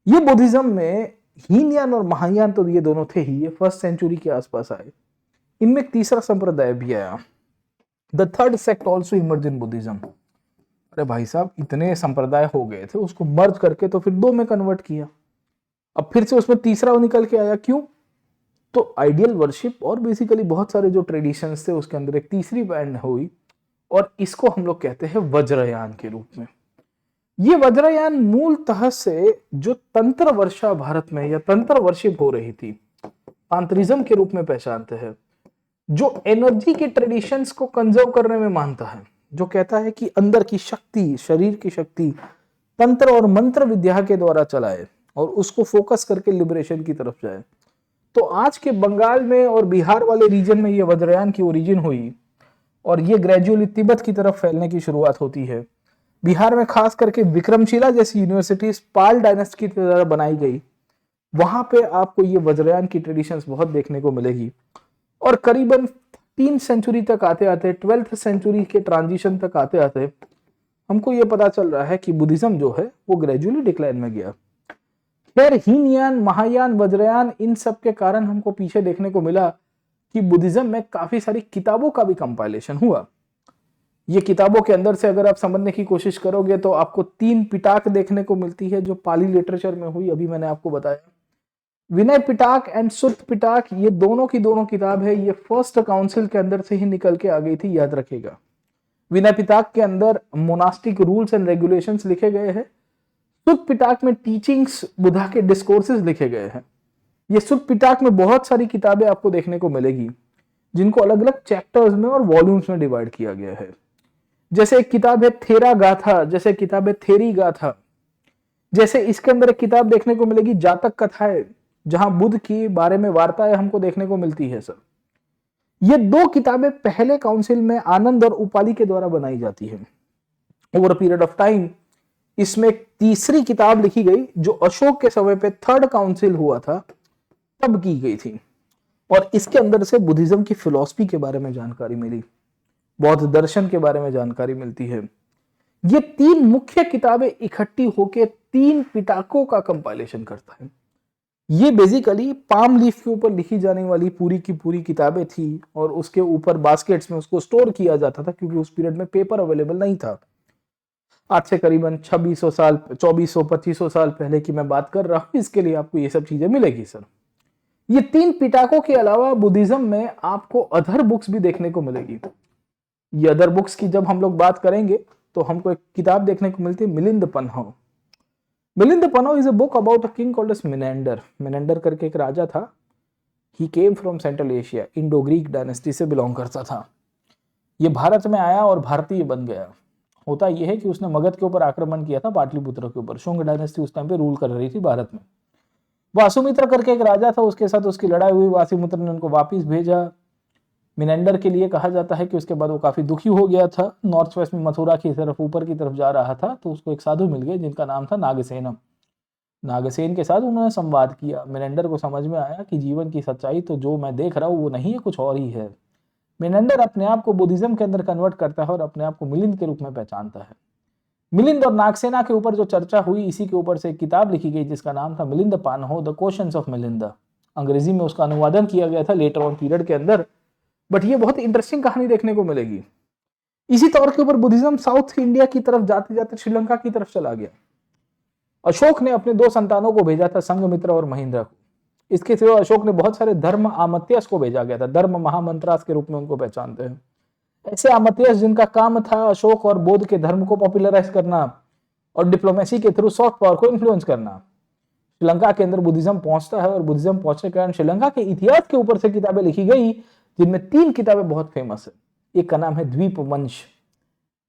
ये बुद्धिज्म में हीनयान और महायान तो ये दोनों थे ही, ये फर्स्ट सेंचुरी के आसपास आए। इनमें एक तीसरा संप्रदाय भी आया, the third sect also emerge in Buddhism. अरे भाई साहब, इतने संप्रदाय हो गए थे, उसको मर्ज करके तो फिर दो में कन्वर्ट किया। अब फिर से उसमें तीसरा निकल के आया, क्यों? तो आइडियल वर्शिप और बेसिकली बहुत सारे जो ट्रेडिशंस थे उसके अंदर एक तीसरी बैंड हुई, और इसको हम लोग कहते हैं वज्रयान के रूप में। ये वज्रयान मूलतः से जो तंत्र वर्षा भारत में या तंत्र वर्शिप हो रही थी, तांत्रिज्म के रूप में पहचानते हैं, जो एनर्जी के ट्रेडिशंस को कंजर्व करने में मानता है, जो कहता है कि अंदर की शक्ति, शरीर की शक्ति तंत्र और मंत्र विद्या के द्वारा चलाए और उसको फोकस करके लिबरेशन की तरफ जाए। तो आज के बंगाल में और बिहार वाले रीजन में ये वज्रयान की ओरिजिन हुई, और ये ग्रेजुअली तिब्बत की तरफ फैलने की शुरुआत होती है। बिहार में खास करके विक्रमशिला जैसी यूनिवर्सिटीज पाल डायनेस्टी की तरह बनाई गई, वहां पे आपको ये वज्रयान की ट्रेडिशंस बहुत देखने को मिलेगी। और करीबन 3 सेंचुरी तक आते आते, 12th सेंचुरी के ट्रांजिशन तक आते आते हमको ये पता चल रहा है कि बुद्धिज्म जो है वो ग्रेजुअली डिक्लाइन में गया। खैर हीनयान, महायान, वज्रयान, इन सब के कारण हमको पीछे देखने को मिला कि बुद्धिज्म में काफी सारी किताबों का भी कंपाइलेशन हुआ। ये किताबों के अंदर से अगर आप समझने की कोशिश करोगे तो आपको 3 पिटाक देखने को मिलती है जो पाली लिटरेचर में हुई, अभी मैंने आपको बताया। विनय पिटाक एंड सुत्त पिटाक, ये दोनों की दोनों किताब है, ये फर्स्ट काउंसिल के अंदर से ही निकल के आ गई थी, याद रखिएगा। विनय पिटाक के अंदर मोनास्टिक रूल्स एंड रेगुलेशंस लिखे गए हैं, सुत्त पिटाक में टीचिंग्स, बुद्धा के डिस्कोर्सेस लिखे गए हैं। ये सुत्त पिटाक में बहुत सारी किताबें आपको देखने को मिलेगी जिनको अलग अलग चैप्टर्स में और वॉल्यूम्स में डिवाइड किया गया है। जैसे एक किताब है थेरा गाथा, जैसे किताब है थेरी गाथा, जैसे इसके अंदर एक किताब देखने को मिलेगी जातक कथाएं, जहां बुद्ध की बारे में वार्ताएं हमको देखने को मिलती है। सर ये 2 किताबें पहले काउंसिल में आनंद और उपाली के द्वारा बनाई जाती है। Over a period of time इसमें एक तीसरी किताब लिखी गई जो अशोक के समय पे 3rd काउंसिल हुआ था तब की गई थी, और इसके अंदर से बुद्धिज्म की फिलॉसफी के बारे में जानकारी मिली, बौद्ध दर्शन के बारे में जानकारी मिलती है। ये 3 मुख्य किताबें इकट्ठी होकर 3 पिटाकों का कंपाइलेशन करता है। ये बेसिकली पाम लीफ के ऊपर लिखी जाने वाली पूरी की पूरी किताबें थी, और उसके ऊपर बास्केट्स में उसको स्टोर किया जाता था क्योंकि उस पीरियड में पेपर अवेलेबल नहीं था। आज से करीबन 2600 साल, 2400-2500 साल पहले की मैं बात कर रहा हूं, इसके लिए आपको ये सब चीजें मिलेगी। सर ये 3 पिटाकों के अलावा बुद्धिज्म में आपको अदर बुक्स भी देखने को मिलेगी। ये अदर बुक्स की जब हम लोग बात करेंगे तो हमको एक किताब देखने को मिलती है Milinda Panho. Milinda Panho is a book about a king called as Menander. Menander करके एक राजा था, he came from Central Asia, Indo Greek dynasty से बिलोंग करता था। ये भारत में आया और भारतीय बन गया। होता यह है कि उसने मगध के ऊपर आक्रमण किया था, पाटलिपुत्र के ऊपर। शुंग डायनेस्टी उस टाइम पे रूल कर रही थी भारत में। वासुमित्र करके एक राजा था, उसके साथ उसकी लड़ाई हुई, वासुमित्र ने उनको वापिस भेजा। मिनेंडर के लिए कहा जाता है कि उसके बाद वो काफी दुखी हो गया था, नॉर्थ वेस्ट में मथुरा की तरफ ऊपर की तरफ जा रहा था, तो उसको एक साधु मिल गए जिनका नाम था नागसेनम। नागसेन के साथ उन्होंने संवाद किया। मेनेंडर को समझ में आया कि जीवन की सच्चाई तो जो मैं देख रहा हूँ वो नहीं है, कुछ और ही है। मेनेंडर अपने आप को बुद्धिज्म के अंदर कन्वर्ट करता है और अपने आप को मिलिंद के रूप में पहचानता है। मिलिंद और नागसेना के ऊपर जो चर्चा हुई, इसी के ऊपर से एक किताब लिखी गई जिसका नाम था Milinda Panho, the questions of Milinda. अंग्रेजी में उसका अनुवादन किया गया था लेटर ऑन पीरियड के अंदर। बट ये बहुत इंटरेस्टिंग कहानी देखने को मिलेगी। इसी तौर के ऊपर बुद्धिज्म साउथ इंडिया की तरफ जाते जाते श्रीलंका की तरफ चला गया। अशोक ने अपने 2 संतानों को भेजा था, संघमित्र और महेंद्र को। इसके सिवा अशोक ने बहुत सारे धर्म आमत्यस को भेजा गया था, धर्म महामंत्रास के रूप में उनको पहचानते हैं। ऐसे आमत्यस जिनका काम था अशोक और बौद्ध के धर्म को पॉपुलराइज करना और डिप्लोमेसी के थ्रू सॉफ्ट पावर को इन्फ्लुएंस करना। श्रीलंका के अंदर बुद्धिज्म पहुंचता है और बुद्धिज्म पहुंचने के कारण श्रीलंका के इतिहास के ऊपर से किताबें लिखी गई, जिनमें 3 किताबें बहुत फेमस है। एक का नाम है द्वीप वंश,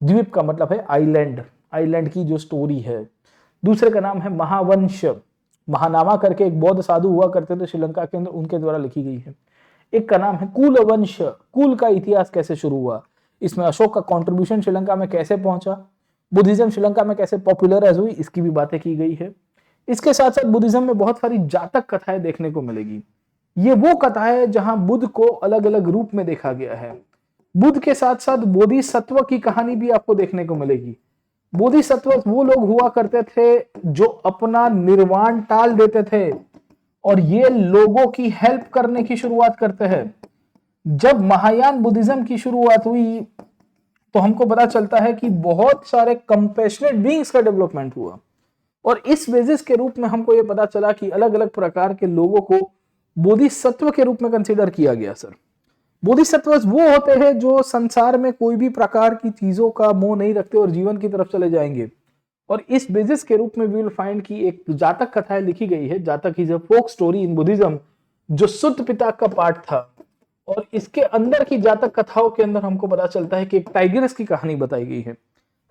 द्वीप का मतलब है आइलैंड, आइलैंड की जो स्टोरी है। दूसरे का नाम है महावंश, महानामा करके एक बौद्ध साधु हुआ करते थे श्रीलंका के अंदर, उनके द्वारा लिखी गई है। एक का नाम है कुल वंश, कुल का इतिहास कैसे शुरू हुआ, इसमें अशोक का कंट्रीब्यूशन श्रीलंका में कैसे पहुंचा, बुद्धिज्म श्रीलंका में कैसे पॉपुलराइज हुई, इसकी भी बातें की गई है। इसके साथ साथ बुद्धिज्म में बहुत सारी जातक कथाएं देखने को मिलेगी। ये वो कथाएं जहां बुद्ध को अलग अलग रूप में देखा गया है। बुद्ध के साथ साथ बोधिसत्व की कहानी भी आपको देखने को मिलेगी। बोधिसत्व वो लोग हुआ करते थे जो अपना निर्वाण टाल देते थे और ये लोगों की हेल्प करने की शुरुआत करते हैं। जब महायान बुद्धिज्म की शुरुआत हुई तो हमको पता चलता है कि बहुत सारे कंपैशनेट बीइंग्स का डेवलपमेंट हुआ और इस बेसिस के रूप में हमको ये पता चला कि अलग अलग प्रकार के लोगों को बोधिसत्व के रूप में कंसीडर किया गया। सर, बोधिसत्व वो होते हैं जो संसार में कोई भी प्रकार की चीजों का मोह नहीं रखते और जीवन की तरफ चले जाएंगे। और इस बेसिस के रूप में वी विल फाइंड कि एक जातक कथाएं लिखी गई है। Jataka is a folk story in Buddhism, जो सुत्त पिता का पार्ट था। और इसके अंदर की जातक कथाओं के अंदर हमको पता चलता है कि एक टाइग्रेस की कहानी बताई गई है।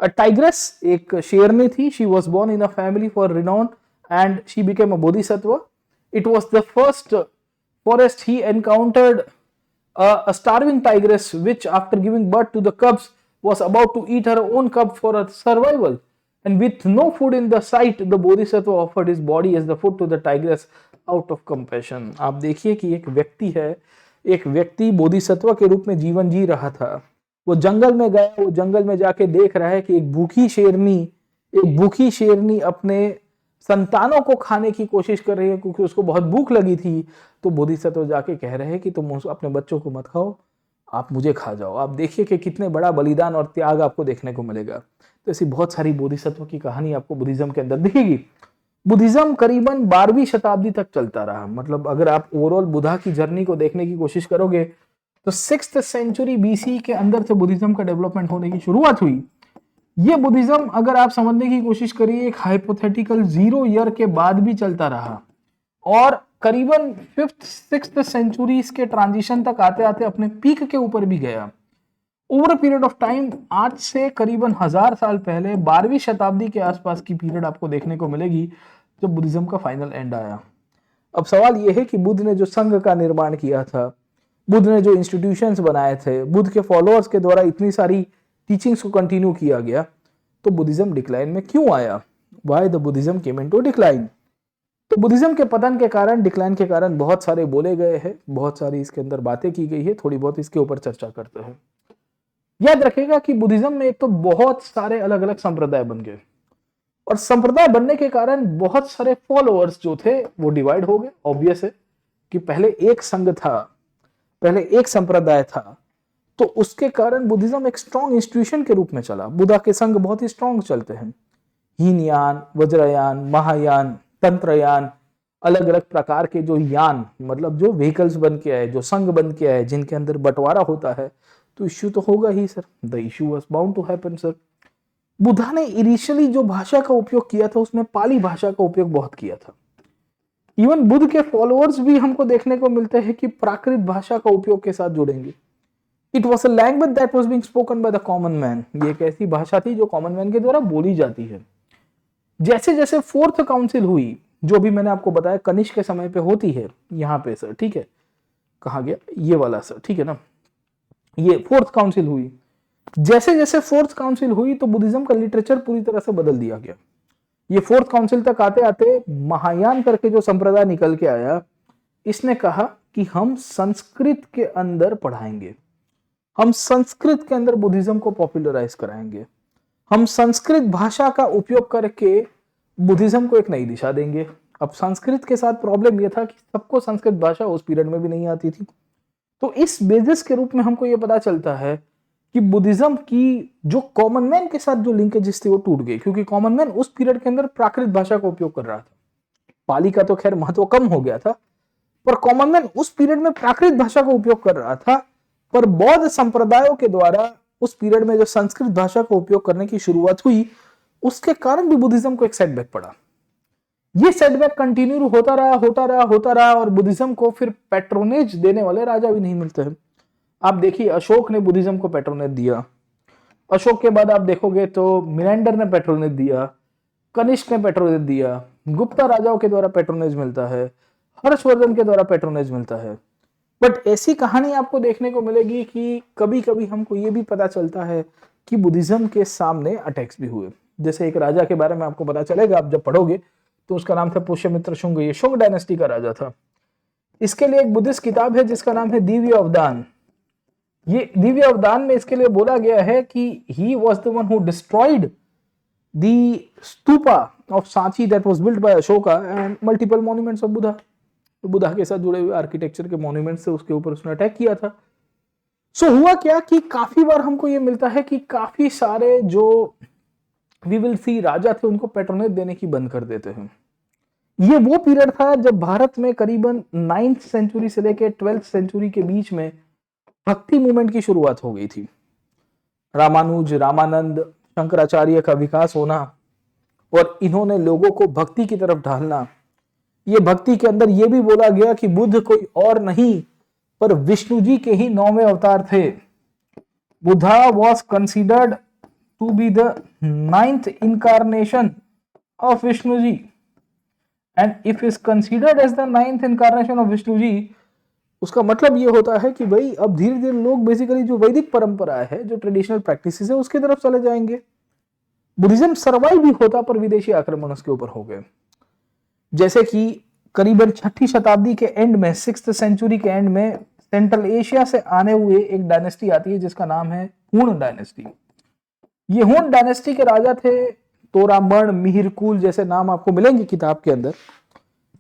टाइग्रेस एक शेरनी थी। She was born in a family for renowned and she became a Bodhisattva. It was the first forest he encountered a starving tigress which after giving birth to the cubs was about to eat her own cub for her survival, and with no food in the sight the bodhisattva offered his body as the food to the tigress out of compassion। आप देखिए कि एक व्यक्ति है, एक व्यक्ति बोधिसत्व के रूप में जीवन जी रहा था। वो जंगल में गया, वो जंगल में जाके देख रहा है कि एक भूखी शेरनी अपने संतानों को खाने की कोशिश कर रही है क्योंकि उसको बहुत भूख लगी थी। तो बोधिसत्व जाके कह रहे हैं कि तुम अपने बच्चों को मत खाओ, आप मुझे खा जाओ। आप देखिए कि कितने बड़ा बलिदान और त्याग आपको देखने को मिलेगा। तो ऐसी बहुत सारी बोधिसत्व की कहानी आपको बुद्धिज्म के अंदर दिखेगी। बुद्धिज्म करीबन 12वीं शताब्दी तक चलता रहा। मतलब अगर आप ओवरऑल बुद्धा की जर्नी को देखने की कोशिश करोगे तो 6th सेंचुरी BC के अंदर से बुद्धिज्म का डेवलपमेंट होने की शुरुआत हुई। ये बुद्धिज्म अगर आप समझने की कोशिश करिए एक हाइपोथेटिकल 0 ईयर के बाद भी चलता रहा और करीबन 5th 6th सेंचुरी के ट्रांजिशन तक आते आते अपने पीक के ऊपर भी गया। Over a period of time, आज से करीबन 1000 साल पहले 12वीं शताब्दी के आसपास की पीरियड आपको देखने को मिलेगी जब बुद्धिज्म का फाइनल एंड आया। अब सवाल यह है कि बुद्ध ने जो संघ का निर्माण किया था, बुद्ध ने जो इंस्टीट्यूशंस बनाए थे, बुद्ध के फॉलोअर्स के द्वारा इतनी सारी टीचिंग्स को कंटिन्यू किया गया, तो बुद्धिज्म डिक्लाइन में क्यों आया? Why the Buddhism came into decline? तो बुद्धिज्म के पतन के कारण, डिक्लाइन के कारण बहुत सारे बोले गए हैं, बहुत सारी इसके अंदर बातें की गई है, थोड़ी बहुत इसके ऊपर चर्चा करते हैं। याद रखिएगा कि बुद्धिज्म में एक तो बहुत सारे अलग अलग संप्रदाय बन गए और संप्रदाय बनने के कारण बहुत सारे फॉलोअर्स जो थे वो डिवाइड हो गए। ऑब्वियस है कि पहले एक संघ था, पहले एक संप्रदाय था, तो उसके कारण बुद्धिज्म एक स्ट्रॉन्ग इंस्टीट्यूशन के रूप में चला। बुद्धा के संघ बहुत ही स्ट्रॉन्ग चलते हैं। हीनयान, वज्रयान, महायान, तंत्रयान, अलग अलग प्रकार के जो यान, मतलब जो व्हीकल्स बन के आए, जो संघ बन के आए, जिनके अंदर बंटवारा होता है, तो इश्यू तो होगा ही sir. The issue was bound to happen sir. Buddha ने इनिशियली जो भाषा का उपयोग किया था उसमें पाली भाषा का उपयोग बहुत किया था। इवन बुद्ध के फॉलोअर्स भी हमको देखने को मिलते हैं कि प्राकृत भाषा का उपयोग के साथ जुड़ेंगे। It was a language that was being spoken by the common man. ये एक ऐसी भाषा थी जो कॉमन मैन के द्वारा बोली जाती है। जैसे जैसे 4th काउंसिल हुई, जो भी मैंने आपको बताया कनिष्क के समय पे होती है, यहाँ पे सर, ठीक है, कहाँ गया ये वाला सर, ठीक है ना, ये 4th काउंसिल हुई। जैसे जैसे 4th काउंसिल हुई तो बुद्धिज्म का लिटरेचर पूरी तरह से बदल दिया गया। ये फोर्थ काउंसिल तक आते आते महायान करके जो संप्रदाय निकल के आया, इसने कहा कि हम संस्कृत के अंदर पढ़ाएंगे, हम संस्कृत के अंदर बुद्धिज्म को पॉपुलराइज कराएंगे, हम संस्कृत भाषा का उपयोग करके बुद्धिज्म को एक नई दिशा देंगे। अब संस्कृत के साथ प्रॉब्लम यह था कि सबको संस्कृत भाषा उस पीरियड में भी नहीं आती थी। तो इस बेसिस के रूप में हमको यह पता चलता है कि बुद्धिज्म की जो कॉमन मैन के साथ जो लिंकेजेस थी वो टूट गई, क्योंकि कॉमन मैन उस पीरियड के अंदर प्राकृत भाषा का उपयोग कर रहा था। पाली का तो खैर महत्व कम हो गया था, पर कॉमन मैन उस पीरियड में प्राकृत भाषा का उपयोग कर रहा था। पर बौद्ध संप्रदायों के द्वारा उस पीरियड में जो संस्कृत भाषा का उपयोग करने की शुरुआत हुई, उसके कारण भी बुद्धिज्म को एक सेटबैक पड़ा। ये सेटबैक कंटिन्यू होता रहा और बुद्धिज्म को फिर पैट्रोनेज देने वाले राजा भी नहीं मिलते हैं। आप देखिए, अशोक ने बुद्धिज्म को पैट्रोनेज दिया, अशोक के बाद आप देखोगे तो मिनेंडर ने पैट्रोनेज दिया, कनिष्क ने पैट्रोनेज दिया, गुप्ता राजाओं के द्वारा पैट्रोनेज मिलता है, हर्षवर्धन के द्वारा पैट्रोनेज मिलता है। बट ऐसी कहानी आपको देखने को मिलेगी कि कभी कभी हमको ये भी पता चलता है कि बुद्धिज्म के सामने अटैक्स भी हुए। जैसे एक राजा के बारे में आपको पता चलेगा, आप जब पढ़ोगे तो उसका नाम था पुष्यमित्र शुंग, ये शुंग डायनेस्टी का राजा था। इसके लिए एक बुद्धिस्ट किताब है जिसका नाम है दिव्य अवदान। ये दिव्य अवदान में इसके लिए बोला गया है कि he was the one who destroyed the stupa of Sanchi that was built by Ashoka and multiple monuments of Buddha. तो बुद्धा के साथ जुड़े हुए आर्किटेक्चर के मॉन्यूमेंट्स से उसके ऊपर उसने अटैक किया था। सो हुआ क्या कि काफी बार हमको ये मिलता है कि काफी सारे जो वी विल सी राजा थे उनको पैट्रोनेज देने की बंद कर देते हैं। ये वो पीरियड था जब भारत में करीबन 9th सेंचुरी से लेकर 12th सेंचुरी के बीच में भक्ति मूवमेंट की शुरुआत हो गई थी। रामानुज, रामानंद, शंकराचार्य का विकास होना और इन्होंने लोगों को भक्ति की तरफ ढालना। ये भक्ति के अंदर ये भी बोला गया कि बुद्ध कोई और नहीं पर विष्णु जी के ही 9वें अवतार थे। Buddha was considered to be the 9th incarnation of Vishnu ji and if is considered as the 9th incarnation of Vishnu ji, उसका मतलब ये होता है कि भाई अब धीरे धीरे लोग बेसिकली जो वैदिक परंपरा है, जो ट्रेडिशनल प्रैक्टिसेस है, उसकी तरफ चले जाएंगे। बुद्धिज्म सर्वाइव भी होता पर विदेशी आक्रमण उसके ऊपर हो गए। जैसे कि करीबन 6ठी शताब्दी के एंड में, 6th सेंचुरी के एंड में सेंट्रल एशिया से आने हुए एक डायनेस्टी आती है जिसका नाम है हुन डायनेस्टी। ये हुन डायनेस्टी के राजा थे तोरामण, मिहिरकुल जैसे नाम आपको मिलेंगे किताब के अंदर।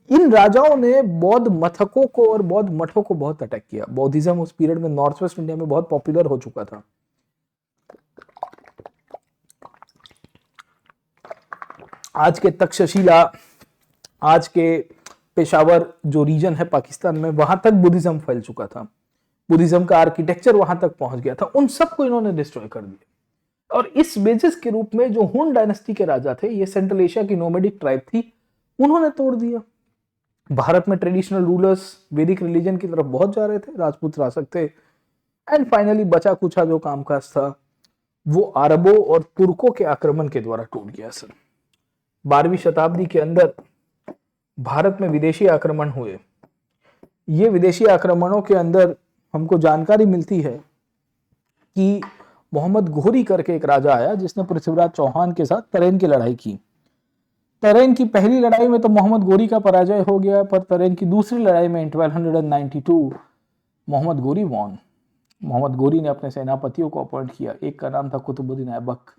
इन राजाओं ने बौद्ध मथकों को और बौद्ध मठों को बहुत अटैक किया। बौद्धिज्म उस पीरियड में नॉर्थ वेस्ट इंडिया में बहुत पॉपुलर हो चुका था। आज के तक्षशिला, आज के पेशावर जो रीजन है पाकिस्तान में, वहां तक बुद्धिज्म फैल चुका था। बुद्धिज्म का आर्किटेक्चर वहां तक पहुंच गया था। उन सबको इन्होंने डिस्ट्रॉय कर दिया। और इस बेसिस के रूप में जो हुन डायनेस्टी के राजा थे, ये सेंट्रल एशिया की नोमैडिक ट्राइब थी, उन्होंने तोड़ दिया। भारत में ट्रेडिशनल रूलर्स वैदिक रिलीजन की तरफ बहुत जा रहे थे, राजपूत शासक थे। एंड फाइनली बचा कुचा जो कामकाज था वो अरबों और तुर्कों के आक्रमण के द्वारा टूट गया। सर 12वीं शताब्दी के अंदर भारत में विदेशी आक्रमण हुए। ये विदेशी आक्रमणों के अंदर हमको जानकारी मिलती है कि मोहम्मद घोरी करके एक राजा आया जिसने पृथ्वीराज चौहान के साथ तरेन की लड़ाई की। तरेन की पहली लड़ाई में तो मोहम्मद घोरी का पराजय हो गया, पर तरेन की दूसरी लड़ाई में 1292 मोहम्मद घोरी वॉन। मोहम्मद घोरी ने अपने सेनापतियों को अपॉइंट किया। एक का नाम था कुतुबुद्दीन ऐबक।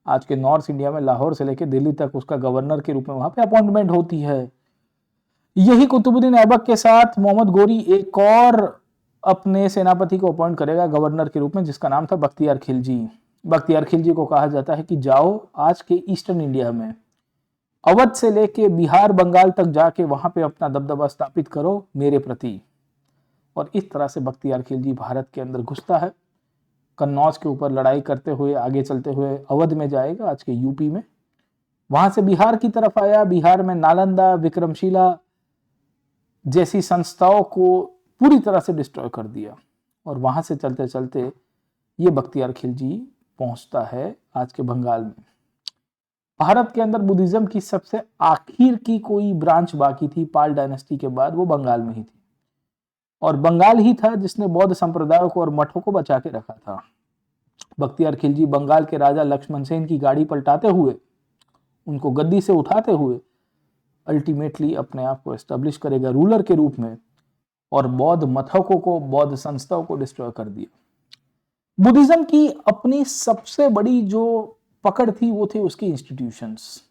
आज के नॉर्थ इंडिया में लाहौर से लेकर दिल्ली तक उसका गवर्नर के रूप में वहां पे अपॉइंटमेंट होती है। यही कुतुबुद्दीन ऐबक के साथ मोहम्मद घोरी एक और अपने सेनापति को अपॉइंट करेगा गवर्नर के रूप में, जिसका नाम था बख्तियार खिलजी। बख्तियार खिलजी को कहा जाता है कि जाओ आज के ईस्टर्न इंडिया में अवध से लेके बिहार, बंगाल तक जाके वहां पे अपना दबदबा स्थापित करो मेरे प्रति। और इस तरह से बख्तियार खिलजी भारत के अंदर घुसता है। कन्नौज के ऊपर लड़ाई करते हुए आगे चलते हुए अवध में जाएगा, आज के यूपी में। वहां से बिहार की तरफ आया। बिहार में नालंदा, विक्रमशिला जैसी संस्थाओं को पूरी तरह से डिस्ट्रॉय कर दिया। और वहां से चलते चलते ये बख्तियार खिलजी पहुंचता है आज के बंगाल में। भारत के अंदर बुद्धिज्म की सबसे आखिर की कोई ब्रांच बाकी थी पाल डायनेस्टी के बाद, वो बंगाल में ही थी। और बंगाल ही था जिसने बौद्ध संप्रदायों को और मठों को बचा के रखा था। बख्तियार खिलजी बंगाल के राजा लक्ष्मण सेन की गाड़ी पलटाते हुए उनको गद्दी से उठाते हुए अल्टीमेटली अपने आप को एस्टेब्लिश करेगा रूलर के रूप में, और बौद्ध मथकों को, बौद्ध संस्थाओं को डिस्ट्रॉय कर दिया। बुद्धिज्म की अपनी सबसे बड़ी जो पकड़ थी वो थी उसकी इंस्टीट्यूशंस।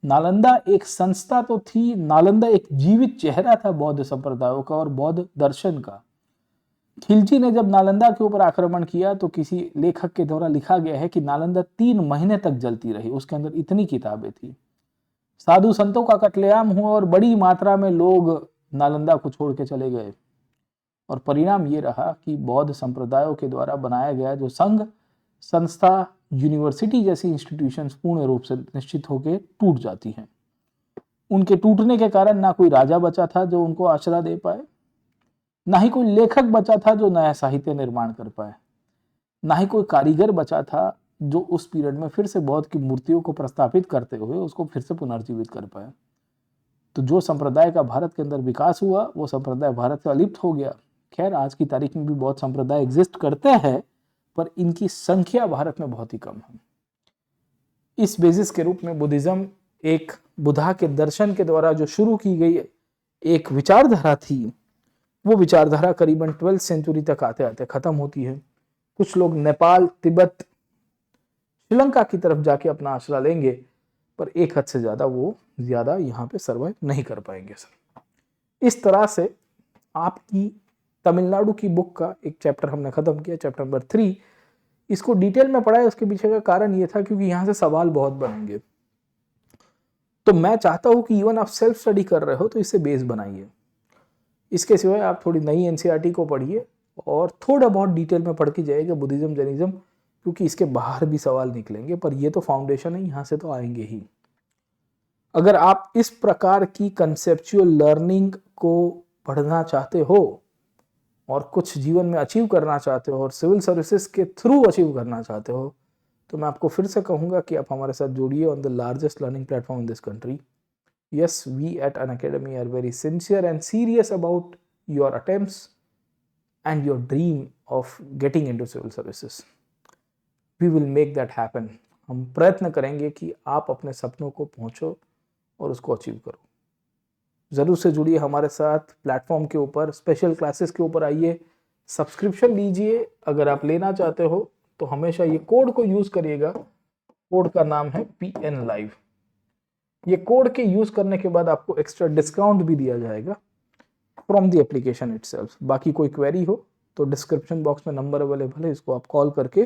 नालंदा एक संस्था तो थी, नालंदा एक जीवित चेहरा था बौद्ध संप्रदायों का और बौद्ध दर्शन का। खिलजी ने जब नालंदा के ऊपर आक्रमण किया तो किसी लेखक के द्वारा लिखा गया है कि नालंदा 3 महीने तक जलती रही, उसके अंदर इतनी किताबें थी। साधु संतों का कत्लेआम हुआ और बड़ी मात्रा में लोग नालंदा को छोड़ के चले गए, और परिणाम ये रहा कि बौद्ध संप्रदायों के द्वारा बनाया गया जो संघ, संस्था, यूनिवर्सिटी जैसी इंस्टीट्यूशंस पूर्ण रूप से निश्चित होकर टूट जाती हैं। उनके टूटने के कारण ना कोई राजा बचा था जो उनको आश्रय दे पाए, ना ही कोई लेखक बचा था जो नया साहित्य निर्माण कर पाए, ना ही कोई कारीगर बचा था जो उस पीरियड में फिर से बौद्ध की मूर्तियों को प्रस्तापित करते हुए उसको फिर से पुनर्जीवित कर पाए। तो जो संप्रदाय का भारत के अंदर विकास हुआ वो संप्रदाय भारत से अलिप्त हो गया। खैर आज की तारीख में भी बहुत संप्रदाय एग्जिस्ट करते हैं, पर इनकी संख्या भारत में बहुत ही कम है। इस बेसिस के रूप में बुद्धिज्म एक बुद्धा के दर्शन के द्वारा जो शुरू की गई एक विचारधारा थी, वो विचारधारा करीबन 12वीं सेंचुरी तक आते आते खत्म होती है। कुछ लोग नेपाल, तिब्बत, श्रीलंका की तरफ जाके अपना आश्रय लेंगे, पर एक हद से ज्यादा यहाँ पे सर्वाइव नहीं कर पाएंगे सर। इस तरह से आपकी तमिलनाडु की बुक का एक चैप्टर हमने खत्म किया, चैप्टर नंबर 3। इसको डिटेल में पढ़ा है, उसके पीछे का कारण ये था क्योंकि यहाँ से सवाल बहुत बनेंगे। तो मैं चाहता हूँ कि इवन आप सेल्फ स्टडी कर रहे हो तो इससे बेस बनाइए। इसके सिवाय आप थोड़ी नई एनसीईआरटी को पढ़िए और थोड़ा बहुत डिटेल में पढ़ के जाइएगा बुद्धिज्म, जैनिज्म, क्योंकि इसके बाहर भी सवाल निकलेंगे, पर ये तो फाउंडेशन है, यहाँ से तो आएंगे ही। अगर आप इस प्रकार की कंसेप्चुअल लर्निंग को पढ़ना चाहते हो और कुछ जीवन में अचीव करना चाहते हो और सिविल सर्विसेज के थ्रू अचीव करना चाहते हो, तो मैं आपको फिर से कहूँगा कि आप हमारे साथ जुड़िए on the largest learning platform in this country. Yes, we at Unacademy are very sincere and serious about your attempts and your dream of getting into civil services. We will make that happen. हम प्रयत्न करेंगे कि आप अपने सपनों को पहुंचो और उसको अचीव करो। ज़रूर से जुड़िए हमारे साथ प्लेटफॉर्म के ऊपर, स्पेशल क्लासेस के ऊपर आइए, सब्सक्रिप्शन लीजिए। अगर आप लेना चाहते हो तो हमेशा ये कोड को यूज़ करिएगा। कोड का नाम है PN Live। ये कोड के यूज करने के बाद आपको एक्स्ट्रा डिस्काउंट भी दिया जाएगा फ्रॉम द एप्लीकेशन इटसेल्फ। बाकी कोई क्वेरी हो तो डिस्क्रिप्शन बॉक्स में नंबर अवेलेबल है, इसको आप कॉल करके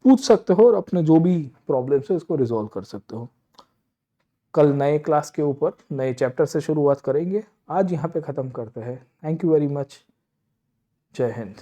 पूछ सकते हो और अपने जो भी प्रॉब्लम्स है इसको रिजॉल्व कर सकते हो। कल नए क्लास के ऊपर नए चैप्टर से शुरुआत करेंगे। आज यहाँ पे ख़त्म करते हैं। Thank you very much. जय हिंद।